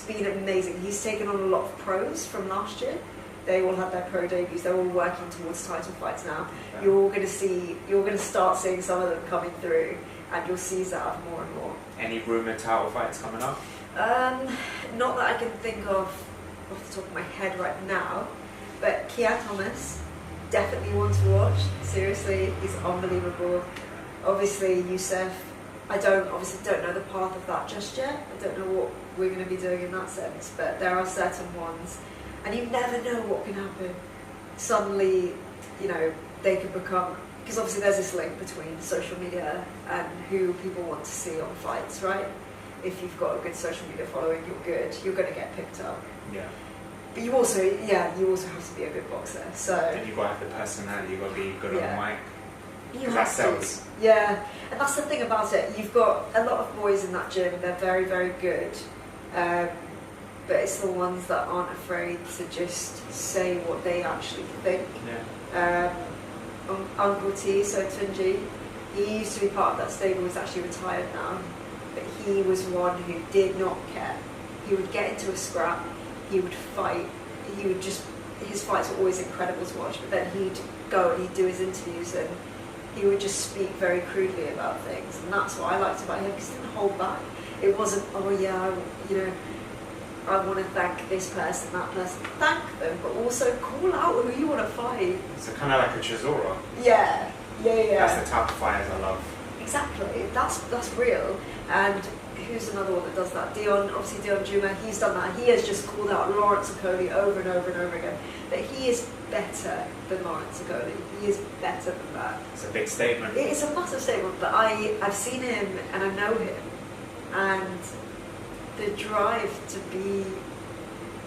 been amazing. He's taken on a lot of pros from last year. They all had their pro debuts. They're all working towards title fights now. Yeah. You're going to start seeing some of them coming through, and you'll see that more and more. Any rumoured title fights coming up? Not that I can think of off the top of my head right now, but Kian Thomas, definitely one to watch. Seriously, he's unbelievable. Obviously, Youssef, I don't know the path of that just yet. I don't know what we're going to be doing in that sense, but there are certain ones. And you never know what can happen. Suddenly, they could become, because obviously there's this link between social media and who people want to see on fights, right? If you've got a good social media following, you're going to get picked up. Yeah. But you also have to be a good boxer. So. Then you've got to have the personality, you've got to be good on the mic. You have to. Yeah, and that's the thing about it. You've got a lot of boys in that gym, they're very, very good. But it's the ones that aren't afraid to just say what they actually think. Yeah. Uncle T, so Tunji, he used to be part of that stable, he's actually retired now. But he was one who did not care. He would get into a scrap, he would fight, his fights were always incredible to watch, but then he'd go and he'd do his interviews and he would just speak very crudely about things. And that's what I liked about him, because he didn't hold back. It wasn't, I want to thank this person, that person. Thank them, but also call out who you want to fight. So kind of like a Chisora. Yeah. That's the type of fighters I love. Exactly. That's real. And who's another one that does that? Dion Juma, he's done that. He has just called out Lawrence Okoli over and over and over again. That he is better than Lawrence Okoli. He is better than that. It's a big statement. It is a massive statement, but I've seen him and I know him. And the drive to be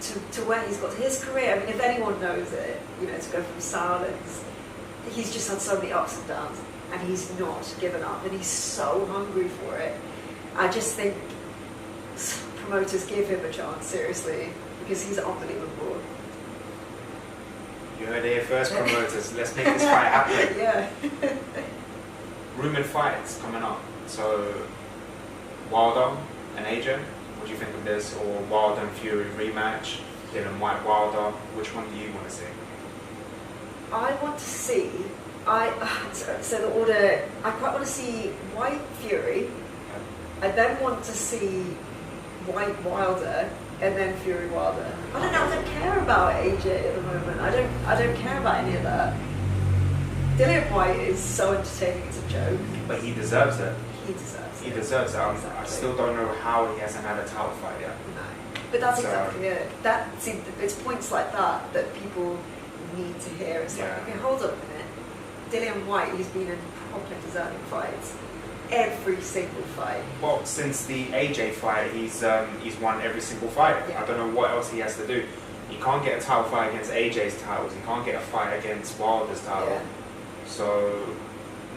to where he's got his career. I mean, if anyone knows it, to go from silence, he's just had so many ups and downs, and he's not given up, and he's so hungry for it. I just think promoters give him a chance, seriously, because he's unbelievable. You heard it here first, promoters. Let's make this fight happen. Yeah. Rumored fights coming up. So, Wilder and AJ, what do you think of this? Or Wilder and Fury rematch? Dylan White, Wilder. Which one do you want to see? I want to see. So the order. I quite want to see White Fury. I then want to see White Wilder, and then Fury Wilder. I don't know. I don't care about AJ at the moment. I don't care about any of that. Dillian White is so entertaining. It's a joke. But he deserves it. He deserves it. He deserves it. I Exactly. still don't know how he hasn't had a title fight yet. No. But that's So- exactly it. It's points like that people need to hear. It's like, Yeah. okay, hold up a minute. Dillian White, he's been in proper deserving fights. Every single fight. Well, since the AJ fight, he's won every single fight. Yeah. I don't know what else he has to do. He can't get a title fight against AJ's titles. He can't get a fight against Wilder's title. Yeah. So,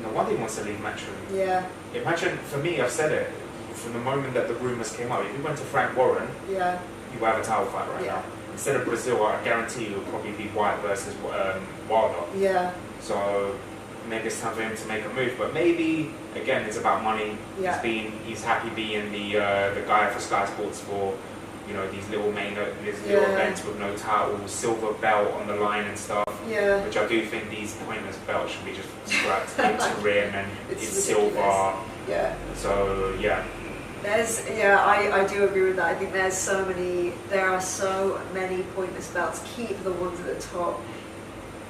no wonder he wants to leave Matchroom. Yeah. Imagine, for me, I've said it, from the moment that the rumours came out, if you went to Frank Warren, Yeah. you would have a title fight right Yeah. now. Instead of Brazil, I guarantee you it would probably be White versus Wilder. Yeah. So maybe it's time for him to make a move. But maybe, again, it's about money. Yeah. He's happy being the guy for Sky Sports for, these little little events with no title, silver belt on the line and stuff. Yeah. Which I do think these pointless belts should be just scrapped into rim and It's it's ridiculous. silver. Yeah. So yeah. I do agree with that. I think there are so many pointless belts. Keep the ones at the top.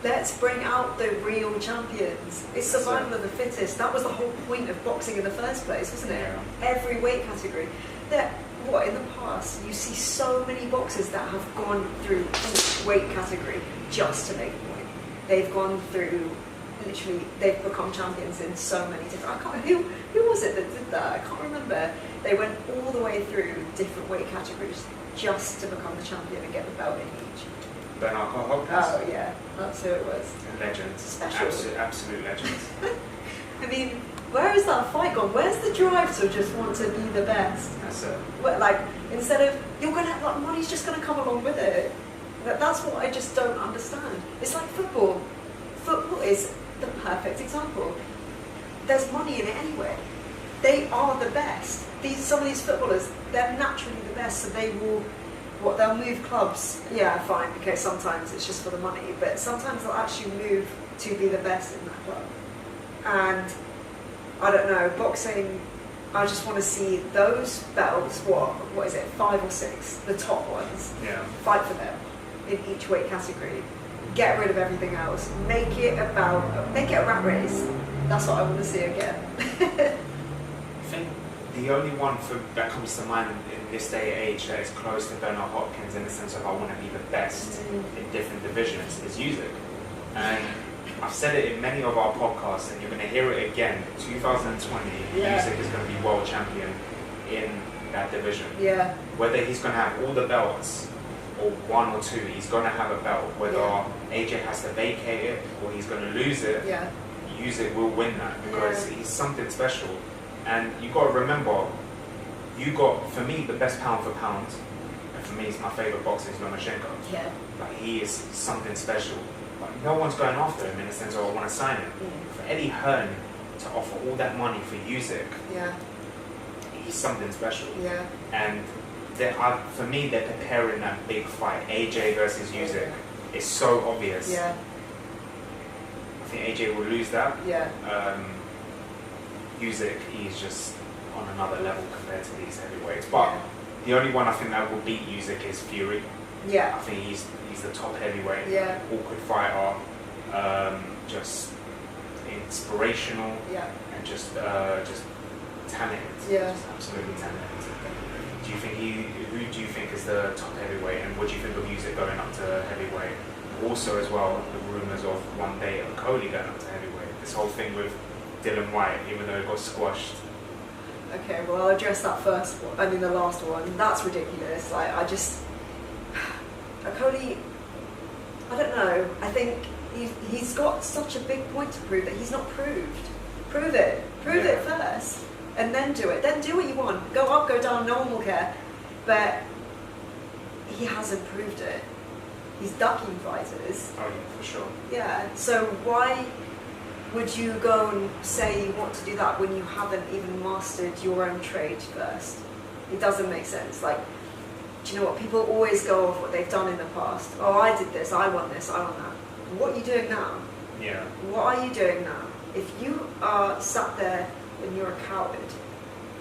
Let's bring out the real champions. It's survival of the fittest. That was the whole point of boxing in the first place, wasn't it? Yeah. Every weight category. In the past, you see so many boxers that have gone through each weight category just to make a point. They've gone through, literally, they've become champions in so many different. Who was it that did that? I can't remember. They went all the way through different weight categories just to become the champion and get the belt in each. Bernard Hopkins. Oh yeah, that's who it was. Legends. Special. Absolute legends. I mean, where is that fight gone? Where's the drive to just want to be the best? That's it. Instead of money's just gonna come along with it. That's what I just don't understand. It's like football. Football is the perfect example. There's money in it anyway. They are the best. Some of these footballers, they're naturally the best, so they'll move clubs. Yeah, fine, because sometimes it's just for the money, but sometimes they'll actually move to be the best in that club. And I don't know, boxing, I just want to see those belts, what is it, 5 or 6, the top ones, fight for them in each weight category. Get rid of everything else. Make it a rat race. That's what I want to see again. I think the only one that comes to mind in this day and age that is close to Bernard Hopkins in the sense of I want to be the best in different divisions is Usyk. And I've said it in many of our podcasts, and you're going to hear it again. 2020, Usyk is going to be world champion in that division. Yeah. Whether he's going to have all the belts or 1 or 2, he's going to have a belt. Whether AJ has to vacate it or he's going to lose it, Usyk will win that because he's something special. And you got to remember, for me, the best pound for pound, and for me, it's my favorite boxer is Lomachenko. Yeah. Like, he is something special. Like, no one's going after him in the sense of I want to sign him. For Eddie Hearn to offer all that money for Usyk, he's something special. Yeah. And for me, they're preparing that big fight, AJ versus Usyk. It's so obvious. Yeah. I think AJ will lose that. Yeah. Usyk, he's just on another level compared to these heavyweights. But the only one I think that will beat Usyk is Fury. Yeah. I think he's the top heavyweight. Yeah. Awkward fighter. Just inspirational. Yeah. And just talented. Yeah. Just absolutely talented. Who do you think is the top heavyweight, and what do you think of Usyk going up to heavyweight? Also, as well, the rumours of one day of Cody going up to heavyweight. This whole thing with Dylan White, even though it got squashed. Okay, well, I'll address that first one. I mean, the last one. That's ridiculous. Cody, I don't know. I think he's got such a big point to prove that he's not proved. Prove it. Prove it first. And then do it. Then do what you want. Go up, go down, no one will care. But he hasn't proved it. He's ducking fighters. Oh yeah, for sure. Yeah. So why would you go and say you want to do that when you haven't even mastered your own trade first? It doesn't make sense. Like, do you know what? People always go off what they've done in the past. Oh, I did this, I won this, I won that. What are you doing now? Yeah. What are you doing now? If you are sat there and you're a coward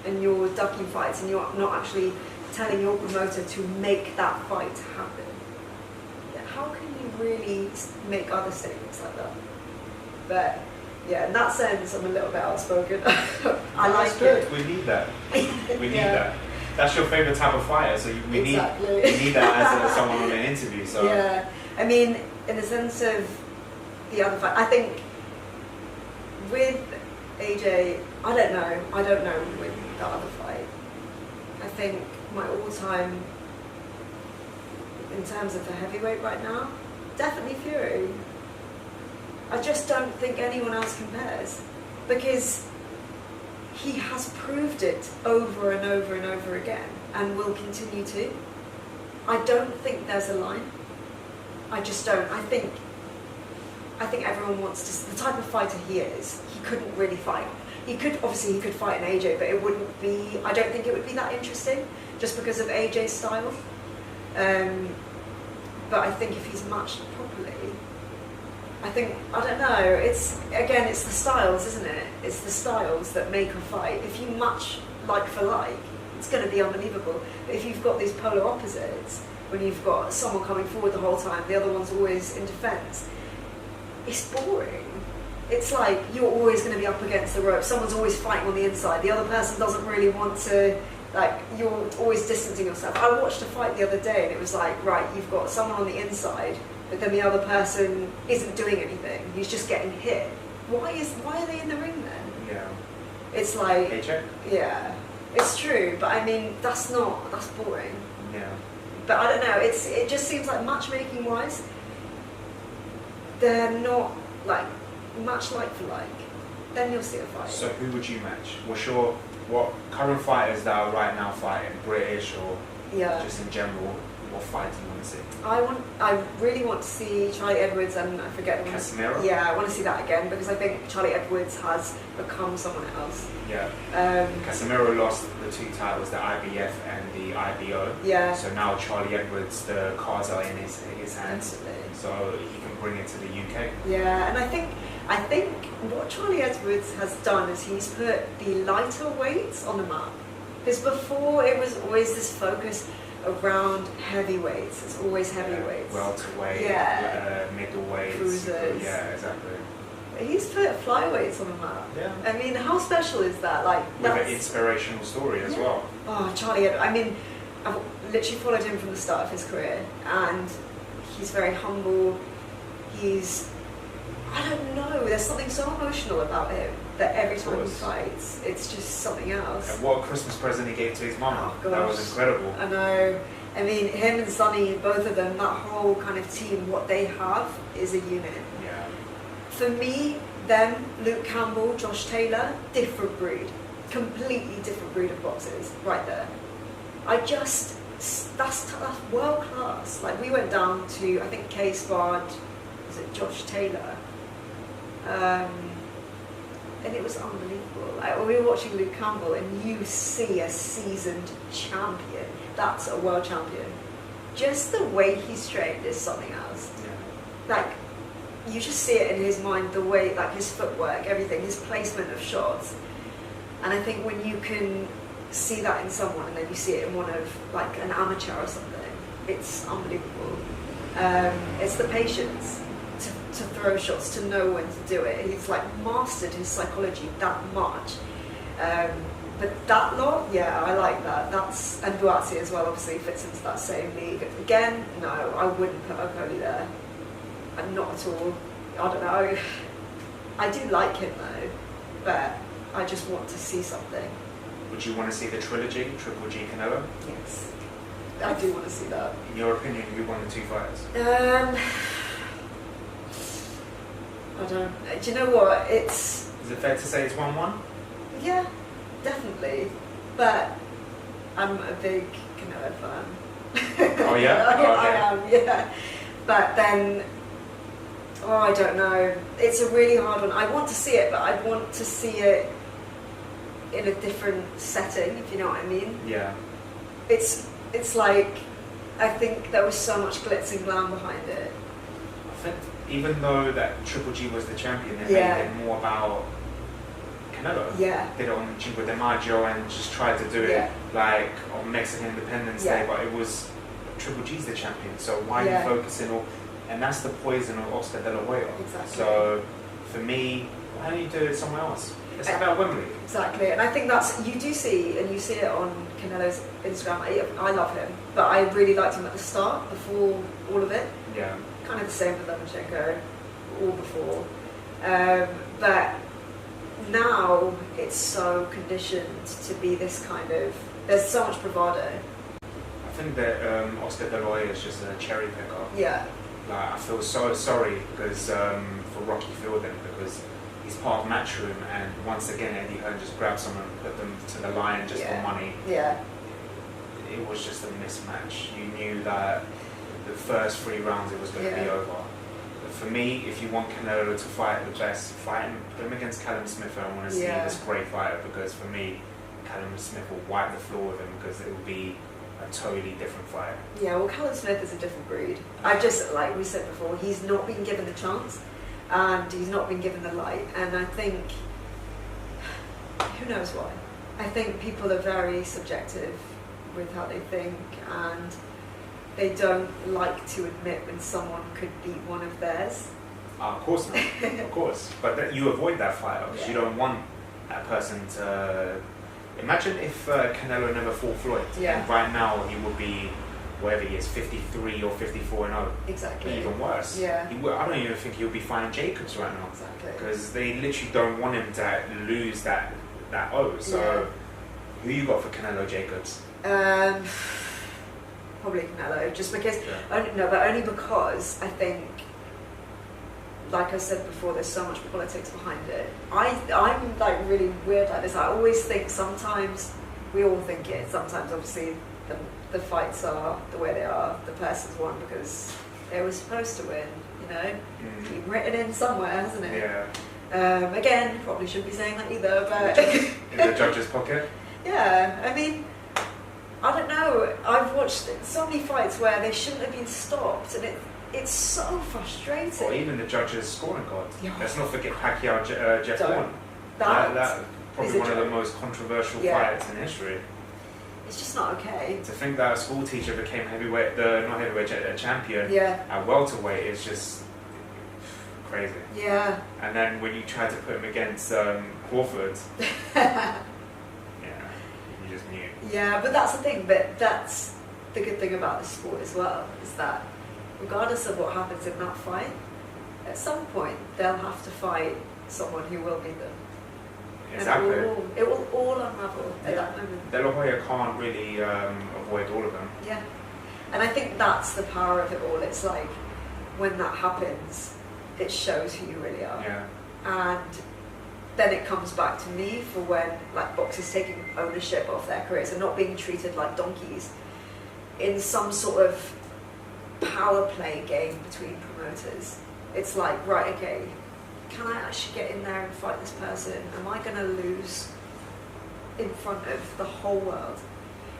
and you're ducking fights and you're not actually telling your promoter to make that fight happen, how can you really make other statements like that? But yeah, in that sense, I'm a little bit outspoken. I like good. it. We need that. We need that. That's your favorite type of fighter, so we need that as someone on an interview. So yeah, I mean, in the sense of the other fight, I think with AJ, I don't know with the other fight. I think my all-time, in terms of the heavyweight right now, definitely Fury. I just don't think anyone else compares, because he has proved it over and over and over again and will continue to. I don't think there's a line. I just don't. I think everyone wants to, the type of fighter he is, he couldn't really fight. He could fight an AJ, but it wouldn't be, I don't think it would be that interesting just because of AJ's style. But I think if he's matched properly, I don't know, it's the styles, isn't it? It's the styles that make a fight. If you match like for like, it's going to be unbelievable. But if you've got these polar opposites, when you've got someone coming forward the whole time, the other one's always in defence, it's boring. It's like you're always going to be up against the rope. Someone's always fighting on the inside. The other person doesn't really want to, like, you're always distancing yourself. I watched a fight the other day and it was like, right, you've got someone on the inside, but then the other person isn't doing anything. He's just getting hit. Why are they in the ring then? Yeah. It's like, paycheck? Yeah, it's true, but I mean, that's boring. Yeah. But I don't know, it just seems like matchmaking wise, they're not like match like for like. Then you'll see a fight. So who would you match? What current fighters that are right now fighting, British or just in general, what fight do you want to see? I really want to see Charlie Edwards and I forget the one. Casemiro? Yeah, I want to see that again because I think Charlie Edwards has become someone else. Yeah. Casemiro lost the two titles, the IBF and the IBO. Yeah. So now Charlie Edwards, the cards are in his hands. Absolutely. So he can bring it to the UK. Yeah, and I think what Charlie Edwards has done is he's put the lighter weights on the map. Because before it was always this focus around heavyweights. It's always heavyweights. Welterweight, middleweight, cruisers. Yeah, exactly. He's put flyweights on the map. Yeah. I mean, how special is that? Like, with an inspirational story as well. Oh, Charlie Edwards. I mean, I've literally followed him from the start of his career, and he's very humble. I don't know, there's something so emotional about him that every time he fights, it's just something else. And what a Christmas present he gave to his mum. Oh, that was incredible. I know. I mean, him and Sonny, both of them, that whole kind of team, what they have is a unit. Yeah. For me, them, Luke Campbell, Josh Taylor, different breed. Completely different breed of boxers, right there. That's world class. Like, we went down to, I think K sparred, was it Josh Taylor? And it was unbelievable. Like, we were watching Luke Campbell and you see a seasoned champion. That's a world champion. Just the way he's trained is something else. Yeah. Like, you just see it in his mind, the way, like his footwork, everything, his placement of shots. And I think when you can see that in someone and then you see it in one of, like, an amateur or something, it's unbelievable. It's the patience to throw shots, to know when to do it. He's like mastered his psychology that much. But that lot, yeah, I like that. And Buatsi as well obviously fits into that same league. Again, no, I wouldn't put Okoli there. Not at all. I don't know. I do like him though, but I just want to see something. Would you want to see the trilogy, Triple G Canelo? Yes. I do want to see that. In your opinion, who won the two fights? I don't. Do you know what? Is it fair to say it's 1-1? Yeah, definitely. But I'm a big Canelo fan. Oh yeah? I am, yeah. But then, oh, I don't know. It's a really hard one. I want to see it, but I want to see it in a different setting, if you know what I mean. Yeah. It's like, I think there was so much glitz and glam behind it. I think even though that Triple G was the champion, they Yeah. made it more about Canelo. Yeah. Did it on Cinco de Mayo and just tried to do it Yeah. like on Mexican Independence Yeah. Day, but it was Triple G's the champion, so why Yeah. are you focusing on? And that's the poison of Oscar De La Hoya. Exactly. So for me, why don't you do it somewhere else? It's about Wembley. Exactly, and I think that's, you do see, and you see it on Canelo's Instagram. I love him, but I really liked him at the start, before all of it. Yeah. Kind of the same with Lomachenko, all before. But now it's so conditioned to be this kind of, there's so much bravado. I think that Oscar De La Hoya is just a cherry picker. Yeah. Like, I feel so sorry because for Rocky Fielding, because he's part of Matchroom, and once again Eddie Hearn just grabbed someone and put them to the line just for money. Yeah. It was just a mismatch. You knew that the first 3 rounds it was going to be over. But for me, if you want Canelo to fight the best, fight him, put him against Callum Smith. I want to see this great fighter, because for me, Callum Smith will wipe the floor with him, because it will be a totally different fight. Yeah, well, Callum Smith is a different breed. I just, like we said before, he's not been given the chance, and he's not been given the light, and I think, who knows why? I think people are very subjective with how they think, and they don't like to admit when someone could beat one of theirs. Of course not, of course. But you avoid that fight, because you don't want that person to... Imagine if Canelo never fought Floyd, and right now he would be, whatever he is, 53 or 54 and 0. Exactly. Even worse. Yeah. I don't even think he'll be fighting Jacobs right now. Exactly. Because they literally don't want him to lose that O. So, who you got for Canelo Jacobs? Probably Canelo, just because, only because I think, like I said before, there's so much politics behind it. I'm like really weird like this. I always think, sometimes, we all think it, sometimes obviously the fights are the way they are, the person's won because they were supposed to win, you know? Been written in somewhere, hasn't it? Yeah. Again, probably shouldn't be saying that either, but... In the judge's pocket? Yeah, I mean, I don't know, I've watched so many fights where they shouldn't have been stopped, and it's so frustrating. Or even the judge's scoring card. Yeah. Let's not forget Pacquiao, Jeff Horn. That probably one of the most controversial fights in history. It's just not okay. To think that a school teacher became a champion at welterweight is just crazy. Yeah. And then when you try to put him against Crawford, you just knew. Yeah, but that's the thing. But that's the good thing about this sport as well, is that regardless of what happens in that fight, at some point they'll have to fight someone who will beat them. Exactly. And it will all unravel at that moment. De La Hoya can't really avoid all of them. Yeah. And I think that's the power of it all. It's like, when that happens, it shows who you really are. Yeah. And then it comes back to me for when, like, boxers taking ownership of their careers and not being treated like donkeys in some sort of power play game between promoters. It's like, right, okay, can I actually get in there and fight this person? Am I going to lose in front of the whole world?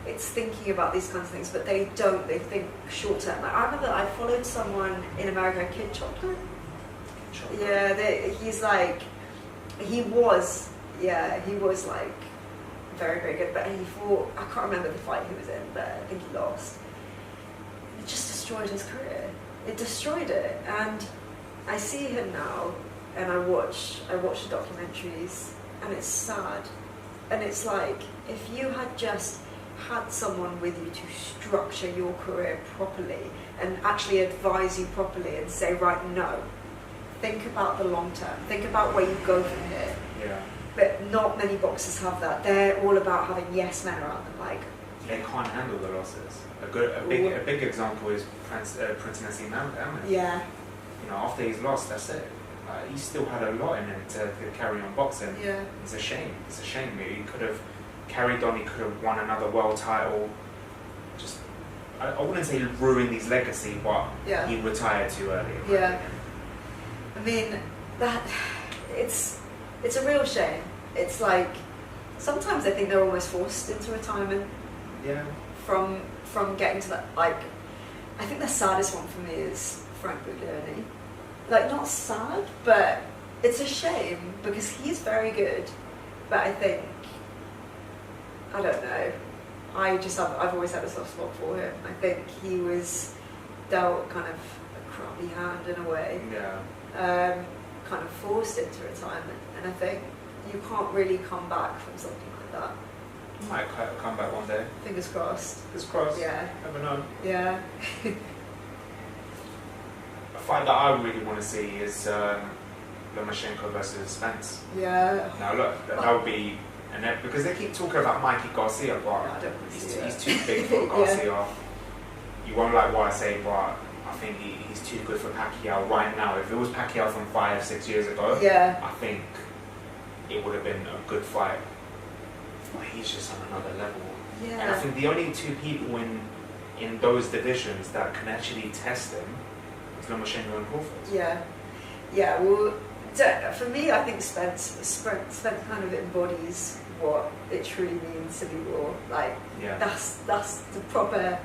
It's thinking about these kinds of things, but they don't. They think short term. Like, I remember I followed someone in America, Kid Chocolate. Yeah, he was like very, very good, but he fought, I can't remember the fight he was in, but I think he lost. It just destroyed his career. It destroyed it, and I see him now, and I watch the documentaries, and it's sad. And it's like, if you had just had someone with you to structure your career properly and actually advise you properly and say, right, no, think about the long term, think about where you go from here. Yeah. But not many boxers have that. They're all about having yes men around them, like, they can't handle the losses. A big example is Prince Nassim Ahmed. Yeah. You know, after he's lost, that's it. He still had a lot in him to carry on boxing. Yeah. It's a shame. It's a shame. He could have carried on. He could have won another world title. Just I wouldn't say ruined his legacy, but Yeah. he retired too early. in my Yeah. opinion. I mean, it's a real shame. It's like, sometimes I think they're almost forced into retirement Yeah. from getting to that, like, I think the saddest one for me is Frank Buglioni. Like, not sad, but it's a shame because he's very good. But I think, I don't know, I've always had a soft spot for him. I think he was dealt kind of a crappy hand in a way, Yeah. kind of forced into retirement. And I think you can't really come back from something like that. Might come back one day. Fingers crossed. Fingers crossed. Yeah. Never know. Yeah. A fight that I really want to see is Lomachenko versus Spence. Yeah. Now look, that would be, because they keep talking about Mikey Garcia, but I don't want to see it. he's too big for Garcia. You won't like what I say, but I think he's too good for Pacquiao right now. If it was Pacquiao from 5-6 years ago, Yeah. I think it would have been a good fight. But he's just on another level. Yeah. And I think the only two people in those divisions that can actually test him is Lomachenko and Crawford. Yeah. Yeah. Well, for me, I think Spence kind of embodies what it truly means to be raw. Like, Yeah. that's the proper.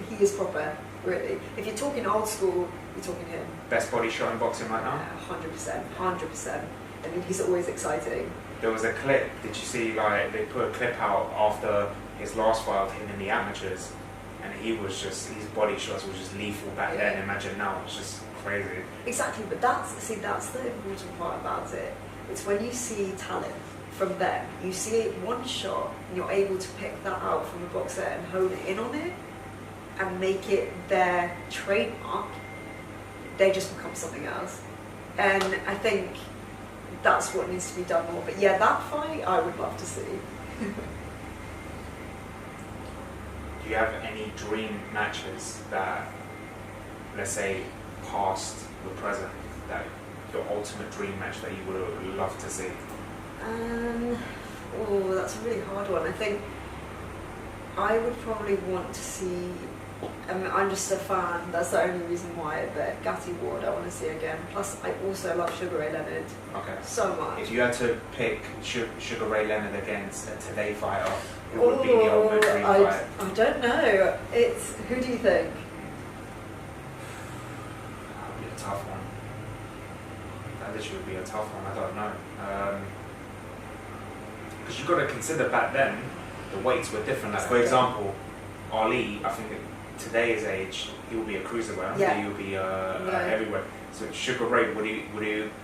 He is proper, really. If you're talking old school, you're talking him. Best body shot in boxing right now. 100%. I mean, he's always exciting. There was a clip, did you see, like, they put a clip out after his last fight of him in the amateurs, and he was just, his body shots were just lethal back Yeah. then. Imagine now, it's just crazy. Exactly, but that's the important part about it. It's when you see talent from them, you see it one shot, and you're able to pick that out from a boxer and hone in on it, and make it their trademark. They just become something else. And I think that's what needs to be done more. But yeah, that fight I would love to see. Do you have any dream matches that, let's say, past or present, that your ultimate dream match that you would love to see? Oh, that's a really hard one. I think I would probably want to see. I'm just a fan. That's the only reason why. But Gatti Ward, I want to see again. Plus, I also love Sugar Ray Leonard Okay. so much. If you had to pick Sugar Ray Leonard against a Today fighter, who would be the ultimate dream fight? I don't know. It's who do you think? That would be a tough one. That literally would be a tough one. I don't know. Because you've got to consider back then, the weights were different. Like, for example, Ali, I think at today's age, he will be a cruiserweight. Yeah. He will be a heavyweight. So Sugar Ray, would he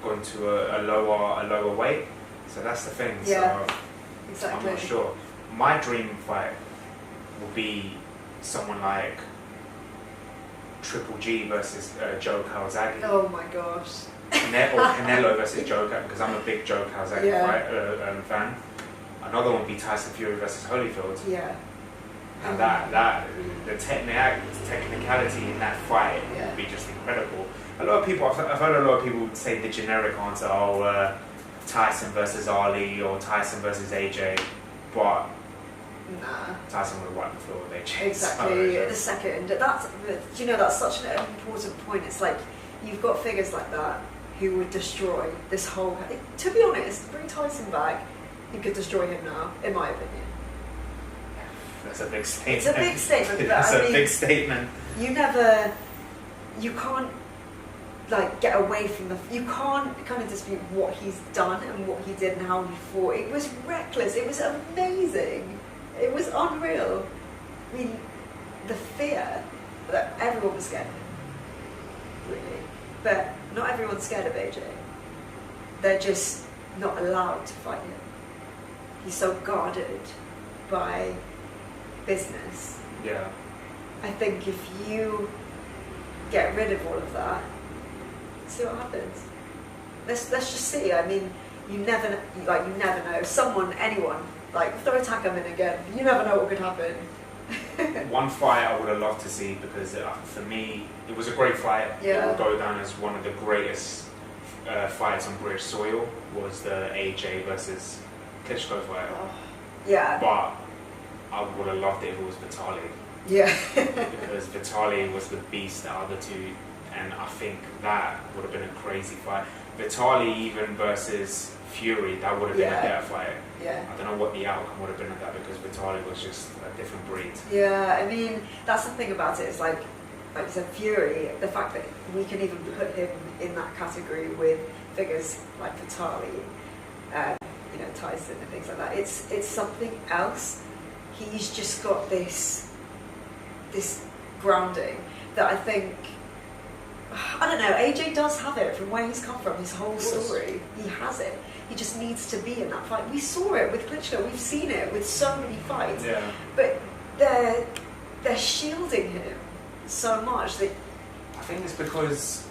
go into a lower weight? So that's the thing. Yeah, So exactly. I'm not sure. My dream fight would be someone like Triple G versus Joe Calzaghe. Oh my gosh. Or Canelo versus Joe, because I'm a big Joe Calzaghe fan. Another one would be Tyson Fury versus Holyfield. Yeah. And the technicality in that fight Yeah. would be just incredible. A lot of people, I've heard a lot of people say the generic answer, Tyson versus Ali or Tyson versus AJ, but Nah. Tyson would have wiped the floor with AJ. Exactly. So, The second. That's such an important point. It's like you've got figures like that who would destroy this whole. To be honest, bring Tyson back, you could destroy him now, in my opinion. that's a big statement. It's a big statement, but That's I a mean, big statement. you can't like get away from you can't kind of dispute what he's done and what he did and how he fought. It was reckless. It was amazing. It was unreal. I mean, the fear that everyone was scared of him, really. But not everyone's scared of AJ. They're just not allowed to fight him. He's so guarded by business. Yeah. I think if you get rid of all of that, see what happens. Let's just see. I mean, you never know. Anyone, like throw Takam in again. You never know what could happen. One fight I would have loved to see, because for me it was a great fight. Yeah. It will go down as one of the greatest fights on British soil, was the AJ versus Klitschko fight. Oh, yeah. But I would have loved it if it was Vitali. Yeah. Because Vitali was the beast out of the two, and I think that would have been a crazy fight. Vitali even versus Fury, that would have been a better fight. Yeah. I don't know what the outcome would have been of that, because Vitali was just a different breed. Yeah, I mean, that's the thing about it, is like I said, Fury, the fact that we can even put him in that category with figures like Vitali, you know, Tyson and things like that. It's something else. He's just got this grounding that I think, I don't know, AJ does have it from where he's come from, his whole story. He has it. He just needs to be in that fight. We saw it with Klitschko, we've seen it with so many fights. Yeah. But they're shielding him so much that I think it's because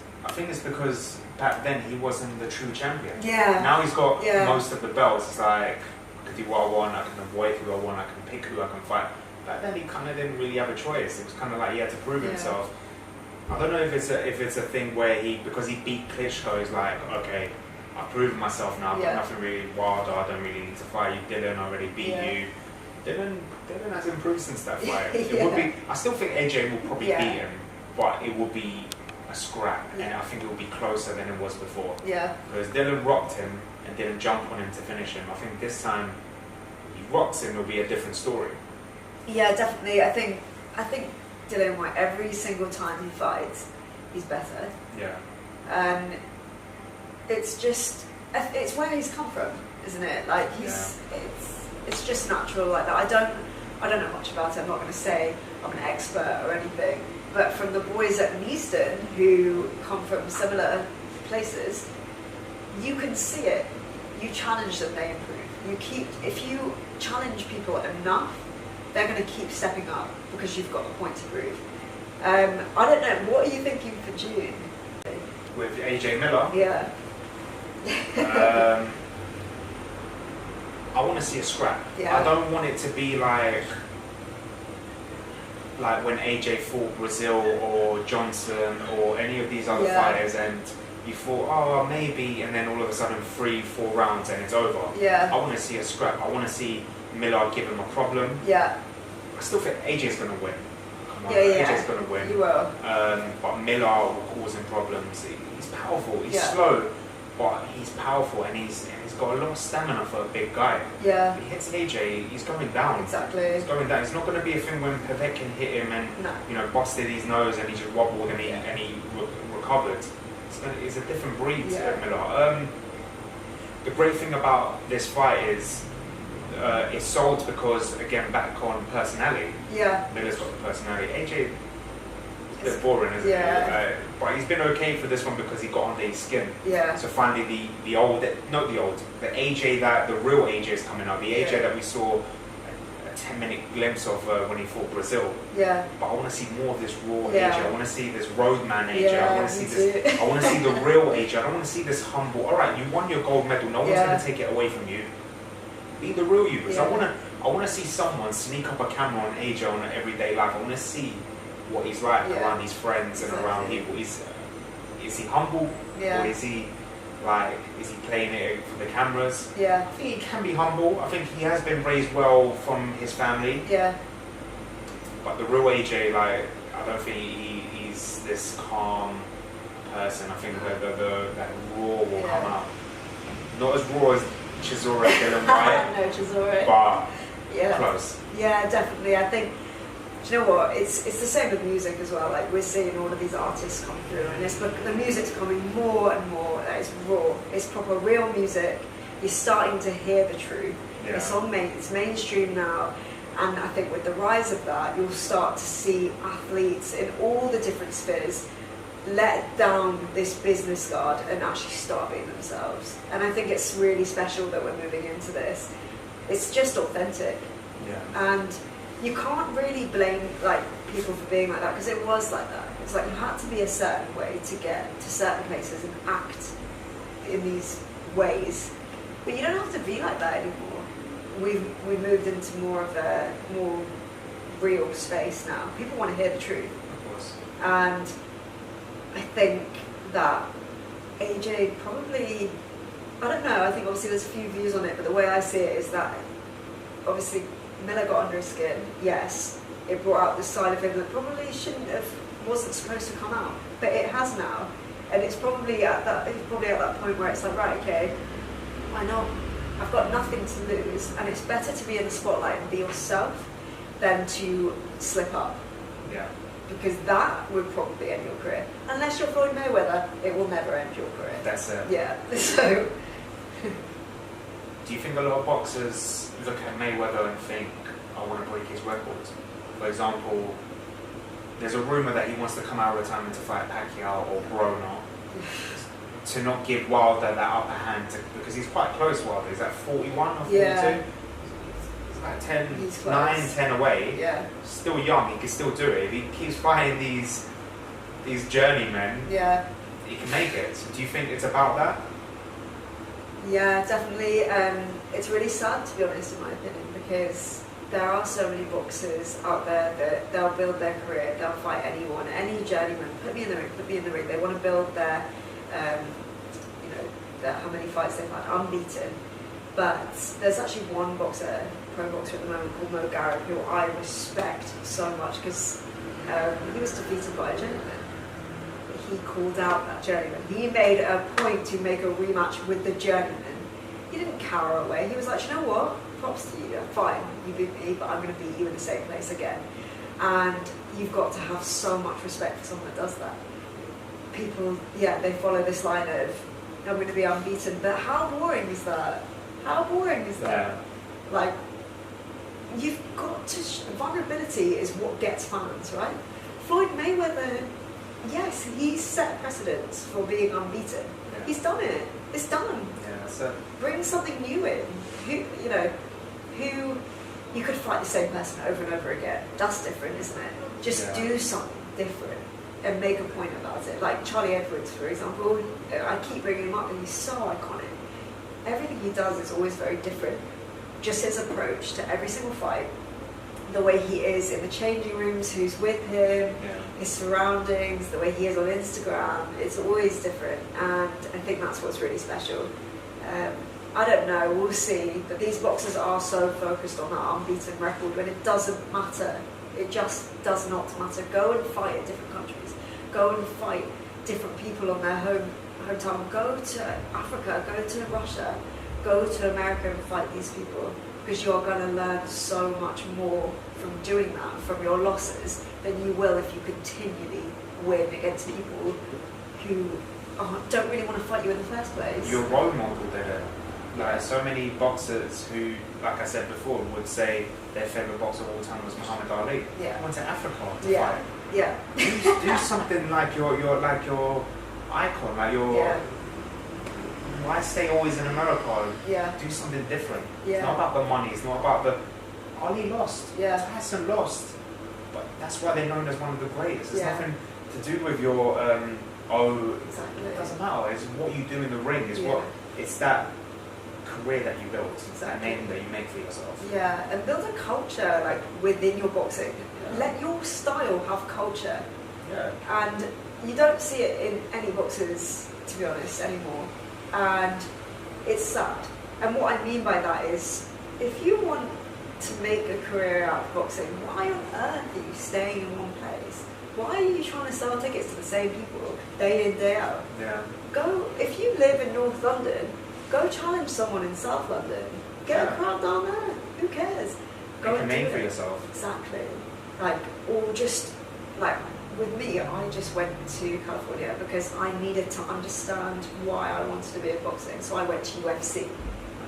back then he wasn't the true champion. Yeah. Now he's got most of the belts. It's like, I can do what I want, I can avoid who I want, I can pick who I can fight. Back then he kind of didn't really have a choice. It was kind of like he had to prove himself. I don't know if it's a thing where because he beat Klitschko, he's like, okay, I've proven myself now, I've got nothing really wild, I don't really need to fight you. Dylan already beat you. Dylan has improved since that fight. It would be, I still think AJ will probably beat him, but it will be a scrap, and I think it will be closer than it was before. Yeah. Because Dylan rocked him and didn't jump on him to finish him. I think this time he rocks him, it'll be a different story. Yeah, definitely. I think Dylan White, every single time he fights, he's better. Yeah. And it's where he's come from, isn't it? Like it's just natural like that. I don't know much about it. I'm not going to say I'm an expert or anything, but from the boys at Neaston who come from similar places, you can see it. You challenge them, they improve. If you challenge people enough, they're going to keep stepping up because you've got a point to prove. I don't know, what are you thinking for June? With AJ Miller? Yeah. I want to see a scrap. Yeah. I don't want it to be like when AJ fought Brazil or Johnson or any of these other fighters, and you thought, oh, maybe, and then all of a sudden 3-4 rounds and it's over. Yeah. I want to see a scrap. I want to see Miller give him a problem. Yeah. I still think AJ's going to win. Come on, AJ's going to win. You will. But Miller will cause him problems. He's powerful. He's slow, but he's powerful, and he's got a lot of stamina for a big guy. Yeah. If he hits AJ, he's going down. Exactly. He's going down. It's not going to be a thing when Povetkin hit him and busted his nose and he just wobbled and he recovered. It's a different breed, Miller. The great thing about this fight is it's sold because, again, back on personality. Yeah. Miller's got the personality. AJ, it's a bit boring, isn't it? But he's been okay for this one because he got under his skin. Yeah. So finally, the AJ the real AJ is coming out. The AJ that we saw a 10-minute glimpse of when he fought Brazil. Yeah. But I want to see more of this raw AJ. I want to see this roadman AJ. I want to see this. I want to see the real AJ. I don't want to see this humble. All right, you won your gold medal. No one's going to take it away from you. Be the real you. Because I want to see someone sneak up a camera on AJ on an everyday life. I want to see what he's like around his friends and around people. Is he humble? Yeah. Or is he playing it for the cameras? Yeah. I think he can be humble. I think he has been raised well from his family. Yeah. But the real AJ, I don't think he's this calm person. I think that raw will come out. Not as raw as Chisora Dylan White. No, Chisora. But close. Yeah, definitely. I think. Do you know what? It's the same with music as well. Like, we're seeing all of these artists come through, and the music's coming more and more. It's raw. It's proper real music. You're starting to hear the truth. Yeah. It's mainstream now, and I think with the rise of that, you'll start to see athletes in all the different spheres let down this business guard and actually start being themselves. And I think it's really special that we're moving into this. It's just authentic. Yeah. And you can't really blame people for being like that, because it was like that. It's like you had to be a certain way to get to certain places and act in these ways. But you don't have to be like that anymore. We've moved into more of a more real space now. People want to hear the truth. Of course. And I think that AJ probably, I don't know, I think obviously there's a few views on it, but the way I see it is that obviously Miller got under his skin, yes, it brought out this side of him that probably wasn't supposed to come out, but it has now, and it's probably at that point where it's like, right, okay, why not? I've got nothing to lose, and it's better to be in the spotlight and be yourself than to slip up. Yeah. Because that would probably end your career. Unless you're Floyd Mayweather, it will never end your career. That's it. Yeah. So. Do you think a lot of boxers look at Mayweather and think, I want to break his records? For example, there's a rumour that he wants to come out of retirement to fight Pacquiao or Broner, to not give Wilder that upper hand, because he's quite close, Wilder. He's at 41 or 42? Yeah. He's like 10, 9, 10 away. Yeah. Still young, he can still do it. If he keeps fighting these journeymen, yeah, he can make it. So do you think it's about that? Yeah, definitely. It's really sad, to be honest, in my opinion, because there are so many boxers out there that they'll build their career, they'll fight anyone, any journeyman, put me in the ring. They want to build their, how many fights they've had, unbeaten. But there's actually one boxer, pro boxer at the moment, called Mo Garrett, who I respect so much, because he was defeated by a journeyman. He called out that journeyman. He made a point to make a rematch with the journeyman. He didn't cower away. He was like, you know what? Props to you. Fine, you beat me, but I'm going to beat you in the same place again. And you've got to have so much respect for someone that does that. People, they follow this line of, I'm going to be unbeaten. But how boring is that? How boring is that? Yeah. Like, you've got to... vulnerability is what gets fans, right? Floyd Mayweather... Yes, he's set precedents for being unbeaten. Yeah. He's done it. It's done. Yeah, that's it. Bring something new in. Who you could fight the same person over and over again. That's different, isn't it? Just do something different and make a point about it. Like Charlie Edwards, for example. I keep bringing him up, and he's so iconic. Everything he does is always very different. Just his approach to every single fight. The way he is in the changing rooms, who's with him, his surroundings, the way he is on Instagram, it's always different, and I think that's what's really special. I don't know, we'll see, but these boxers are so focused on that unbeaten record when it doesn't matter. It just does not matter. Go and fight in different countries. Go and fight different people on their hometown. Go to Africa, go to Russia, go to America and fight these people. Because you're going to learn so much more from doing that, from your losses, than you will if you continually win against people who don't really want to fight you in the first place. Your role model there. Like so many boxers who, like I said before, would say their favourite boxer of all time was Muhammad Ali. Yeah. Went to Africa to fight. Yeah. Do something like your icon, like your. Yeah. Why stay always in America? Yeah. Do something different. Yeah. It's not about the money. It's not about the. Ali lost. Yeah. Tyson lost. But that's why they're known as one of the greatest. It's nothing to do with your. Exactly. It doesn't matter. It's what you do in the ring. It's that career that you built. That name that you make for yourself. Yeah, and build a culture like within your boxing. Yeah. Let your style have culture. Yeah. And you don't see it in any boxers, to be honest, anymore. And it's sad. And what I mean by that is, if you want to make a career out of boxing, why on earth are you staying in one place? Why are you trying to sell tickets to the same people day in, day out? Yeah. Go, if you live in North London, go challenge someone in South London. Get a crowd down there. Who cares? Go Make a and name do for it. yourself. Exactly. Like, or just, like, with me, I just went to California because I needed to understand why I wanted to be in boxing. So I went to UFC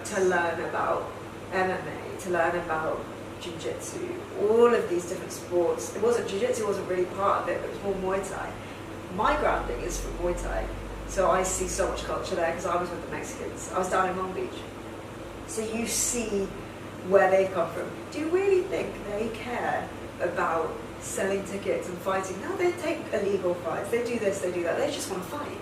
to learn about MMA, to learn about jiu-jitsu, all of these different sports. It wasn't jiu-jitsu, wasn't really part of it, but it was more Muay Thai. My grounding is from Muay Thai, so I see so much culture there because I was with the Mexicans. I was down in Long Beach. So you see where they come from. Do you really think they care about selling tickets and fighting? No, they take illegal fights. They do this, they do that. They just want to fight.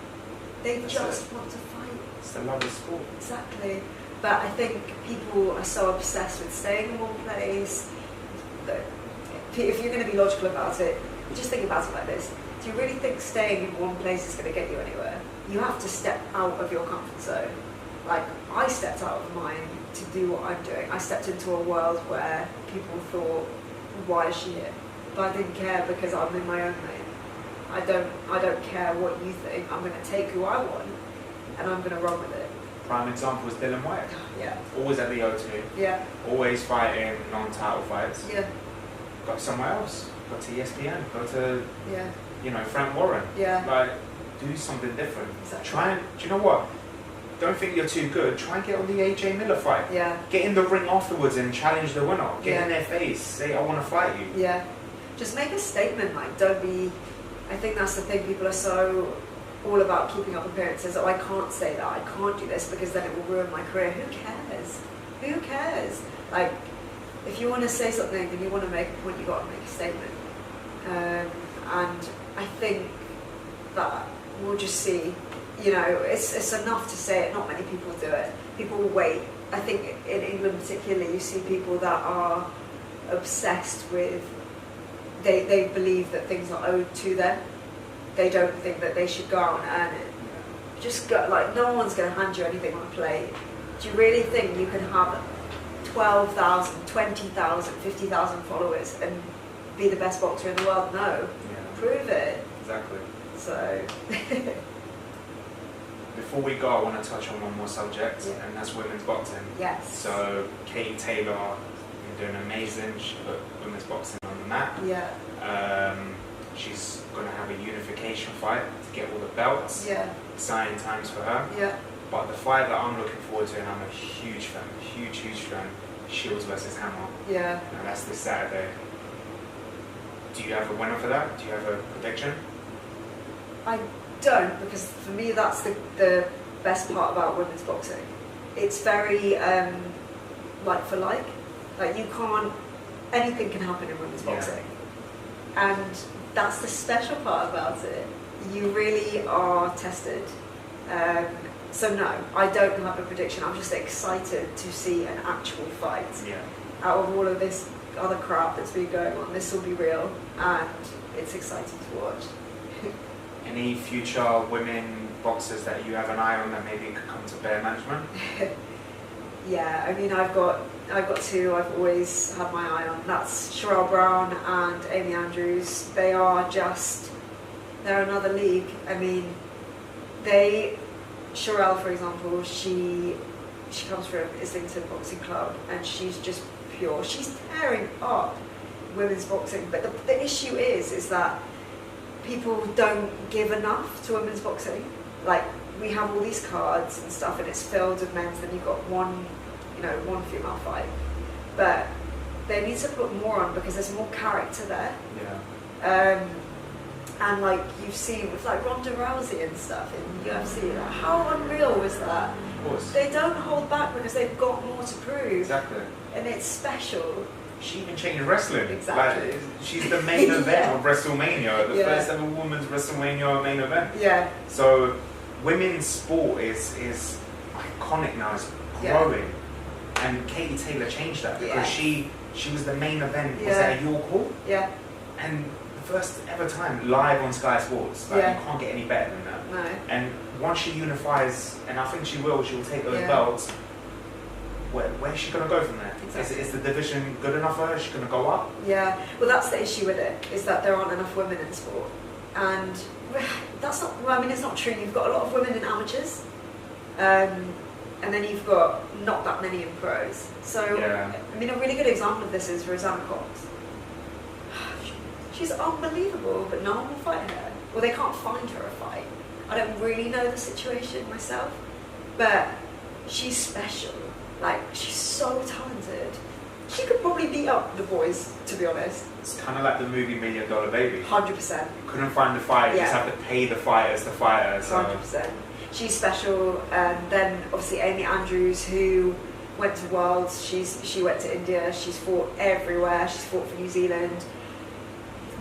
They just want to fight. It's the love of sport. Exactly. But I think people are so obsessed with staying in one place that if you're going to be logical about it, just think about it like this. Do you really think staying in one place is going to get you anywhere? You have to step out of your comfort zone. Like, I stepped out of mine to do what I'm doing. I stepped into a world where people thought, why is she here? But I didn't care because I'm in my own lane. I don't care what you think. I'm going to take who I want, and I'm going to run with it. Prime example is Dylan White. Yeah. Always at the O2. Yeah. Always fighting non-title fights. Yeah. Go somewhere else. Go to ESPN. Go to, yeah. you know, Frank Warren. Yeah. Like, do something different. Exactly. Try and, do you know what? Don't think you're too good. Try and get on the AJ Miller fight. Yeah. Get in the ring afterwards and challenge the winner. Get in Yeah. their face. Say, I want to fight you. Yeah. Just make a statement. Like, don't be. I think that's the thing. People are so all about keeping up appearances. Oh, I can't say that. I can't do this because then it will ruin my career. Who cares? Who cares? Like, if you want to say something and you want to make a point, you got to make a statement. And I think that we'll just see. You know, it's enough to say it. Not many people do it. People wait. I think in England particularly, you see people that are obsessed with. They believe that things are owed to them. They don't think that they should go out and earn it. Just go, like, no one's going to hand you anything on a plate. Do you really think you can have 12,000, 20,000, 50,000 followers and be the best boxer in the world? No. Yeah. Prove it. Exactly. So. Before we go, I want to touch on one more subject, Yeah. and that's women's boxing. Yes. So, Katie Taylor, you're doing amazing. She put women's boxing on the map. Yeah. She's going to have a unification fight to get all the belts. Yeah. Exciting times for her. Yeah. But the fight that I'm looking forward to, and I'm a huge fan, huge fan, Shields versus Hammer. Yeah. And that's this Saturday. Do you have a winner for that? Do you have a prediction? I don't, because for me that's the best part about women's boxing. It's very like for like. Like, you can't, anything can happen in women's boxing. And that's the special part about it. You really are tested. So no, I don't have a prediction. I'm just excited to see an actual fight. Yeah. Out of all of this other crap that's been going on, this will be real, and it's exciting to watch. Any future women boxers that you have an eye on that maybe could come to Bear Management? Yeah, I mean, I've got two I've always had my eye on. That's Sherelle Brown and Amy Andrews. They're another league. I mean, Sherelle, for example, she comes from Islington Boxing Club, and she's just pure. She's tearing up women's boxing. But the issue is that people don't give enough to women's boxing. Like, we have all these cards and stuff, and it's filled with men's, then you've got one female fight. But they need to put more on, because there's more character there. Yeah. And like you've seen with like Ronda Rousey and stuff in UFC, like, how unreal was that? Of course. They don't hold back because they've got more to prove. Exactly. And it's special. She even changed wrestling. Exactly. Like, she's the main event of WrestleMania, the Yeah. first ever women's WrestleMania main event. Yeah. So women's sport is iconic now. It's Yeah. growing, and Katie Taylor changed that because Yeah. she was the main event. Was Yeah. at York Hall, Yeah. and the first ever time live on Sky Sports. Like, Yeah. you can't get any better than that. No. And once she unifies, and I think she will take those Yeah. belts. Where's she going to go from there? Exactly. Is the division good enough for her? Is she going to go up? Yeah. Well, that's the issue with it, is that there aren't enough women in sport. And that's not, well, I mean, it's not true. You've got a lot of women in amateurs. And then you've got not that many in pros. So, Yeah. I mean, a really good example of this is Rosanna Cox. She's unbelievable, but no one will fight her. Well, they can't find her a fight. I don't really know the situation myself, but she's special. Like, she's so talented. She could probably beat up the boys, to be honest. It's kind of like the movie $1 Million Baby. 100%. Couldn't find the fight, you just Yeah. have to pay the fighters to fight her. So. 100%. She's special. And then obviously Amy Andrews, who went to Worlds. She went to India. She's fought everywhere. She's fought for New Zealand.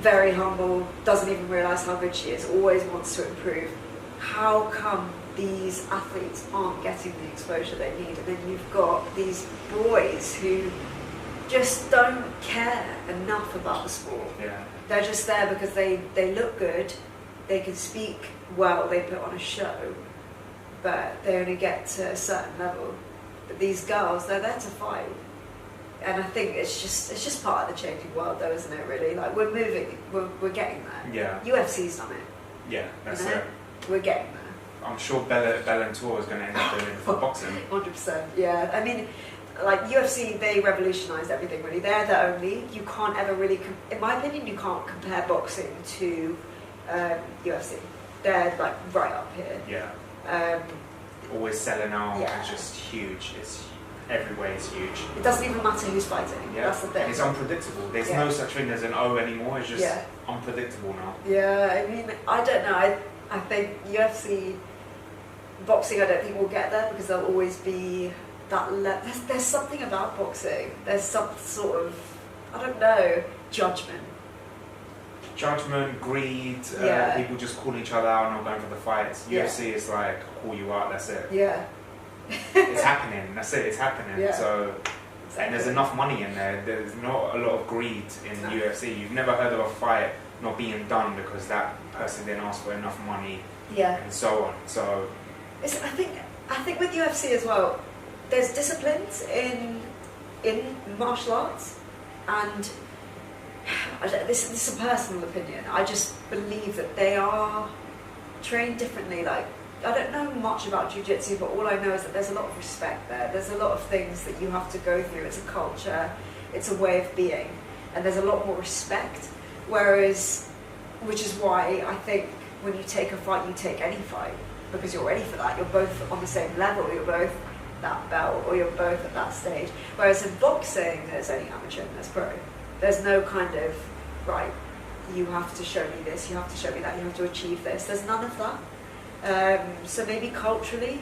Very humble. Doesn't even realise how good she is. Always wants to improve. How come these athletes aren't getting the exposure they need? And then you've got these boys who just don't care enough about the sport. Yeah. They're just there because they look good, they can speak well, they put on a show, but they only get to a certain level. But these girls, they're there to fight. And I think it's just part of the changing world, though, isn't it? Really, like we're moving, we're getting there. Yeah. UFC's done it. Yeah, that's you know? it. We're getting there. I'm sure Bellator is going to end up doing it for boxing. 100%. Yeah. I mean, like UFC, they revolutionised everything. Really, they're the only. You can't ever really, in my opinion, you can't compare boxing to UFC. They're like right up here. Yeah. Always selling out. Yeah. It's just huge. Every way is huge. It doesn't even matter who's fighting. Yeah. That's the thing. And it's unpredictable. There's no such thing as an O anymore. It's just unpredictable now. Yeah. I mean, I don't know. I think UFC, boxing, I don't think we'll get there because there'll always be that. There's something about boxing. There's some sort of, I don't know, judgment, greed, people just calling each other out and not going for the fights. UFC is like, call you out, that's it. Yeah. It's happening, that's it, it's happening. Yeah. So, Exactly. and there's enough money in there. There's not a lot of greed in UFC. You've never heard of a fight not being done because that person didn't ask for enough money, and so on. So, I think with UFC as well, there's disciplines in martial arts, and this is a personal opinion. I just believe that they are trained differently. Like, I don't know much about jiu-jitsu, but all I know is that there's a lot of respect there. There's a lot of things that you have to go through. It's a culture, it's a way of being, and there's a lot more respect. Whereas, which is why I think when you take a fight, you take any fight, because you're ready for that. You're both on the same level. You're both that belt, or you're both at that stage. Whereas in boxing, there's only amateur and there's pro. There's no kind of, right, you have to show me this, you have to show me that, you have to achieve this. There's none of that. So maybe culturally,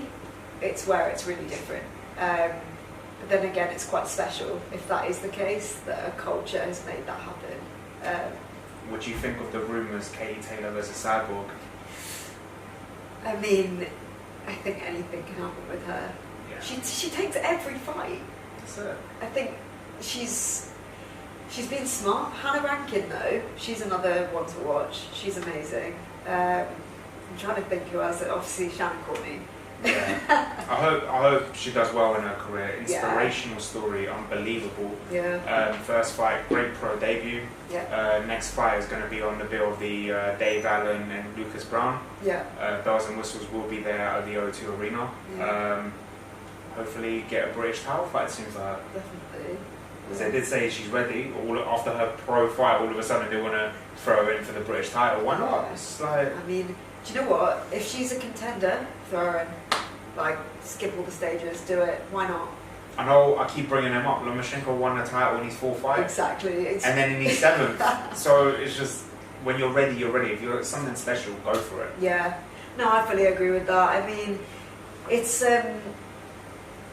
it's where it's really different. But then again, it's quite special if that is the case, that a culture has made that happen. what do you think of the rumours Katie Taylor versus Cyborg? I mean, I think anything can happen with her. Yeah. She takes every fight. That's it. I think she's been smart. Hannah Rankin, though, she's another one to watch. She's amazing. I'm trying to think who else. Obviously, Shannon Courtney. Yeah. I hope she does well in her career. Inspirational story, unbelievable. Yeah. First fight, great pro debut. Yeah. Next fight is going to be on the bill of the Dave Allen and Lucas Brown. Yeah. Bells and whistles will be there at the O2 Arena. Yeah. Hopefully get a British title fight soon for her. Definitely. Because they did say she's ready. After her pro fight, all of a sudden they want to throw her in for the British title. Why not? It's like... I mean, do you know what? If she's a contender, throw her in. Like, skip all the stages, do it. Why not? I know I keep bringing him up. Lomachenko won the title in his 4th fight. Exactly. And then in his 7th. So it's just, when you're ready, you're ready. If you're something special, go for it. Yeah. No, I fully agree with that. I mean, it's,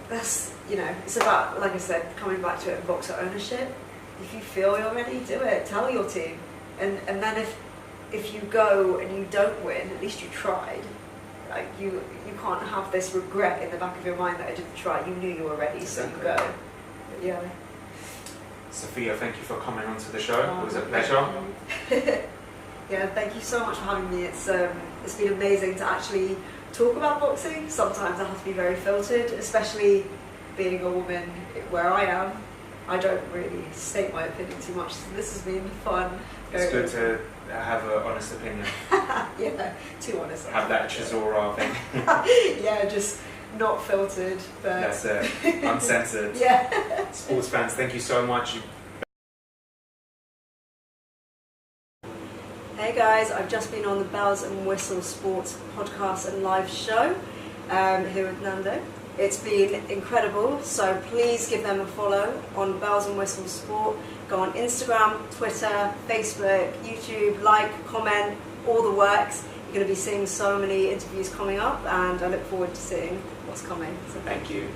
that's, you know, it's about, like I said, coming back to it, boxer ownership. If you feel you're ready, do it. Tell your team. And then if you go and you don't win, at least you tried. Like, you can't have this regret in the back of your mind that I didn't try. You knew you were ready, so you go. But yeah. Sophia, thank you for coming onto the show. It was a pleasure. Yeah, thank you so much for having me. It's been amazing to actually talk about boxing. Sometimes I have to be very filtered, especially being a woman where I am. I don't really state my opinion too much, so this has been fun. It's good to have an honest opinion. Yeah, too honest. Have that Chisora thing. Yeah, just not filtered. But that's it. Uncensored. Yeah. Sports fans, thank you so much. Hey guys, I've just been on the Bells and Whistles Sports podcast and live show here with Nando. It's been incredible, so please give them a follow on Bells and Whistles Sport. Go on Instagram, Twitter, Facebook, YouTube, like, comment, all the works. You're going to be seeing so many interviews coming up, and I look forward to seeing what's coming. So thank you.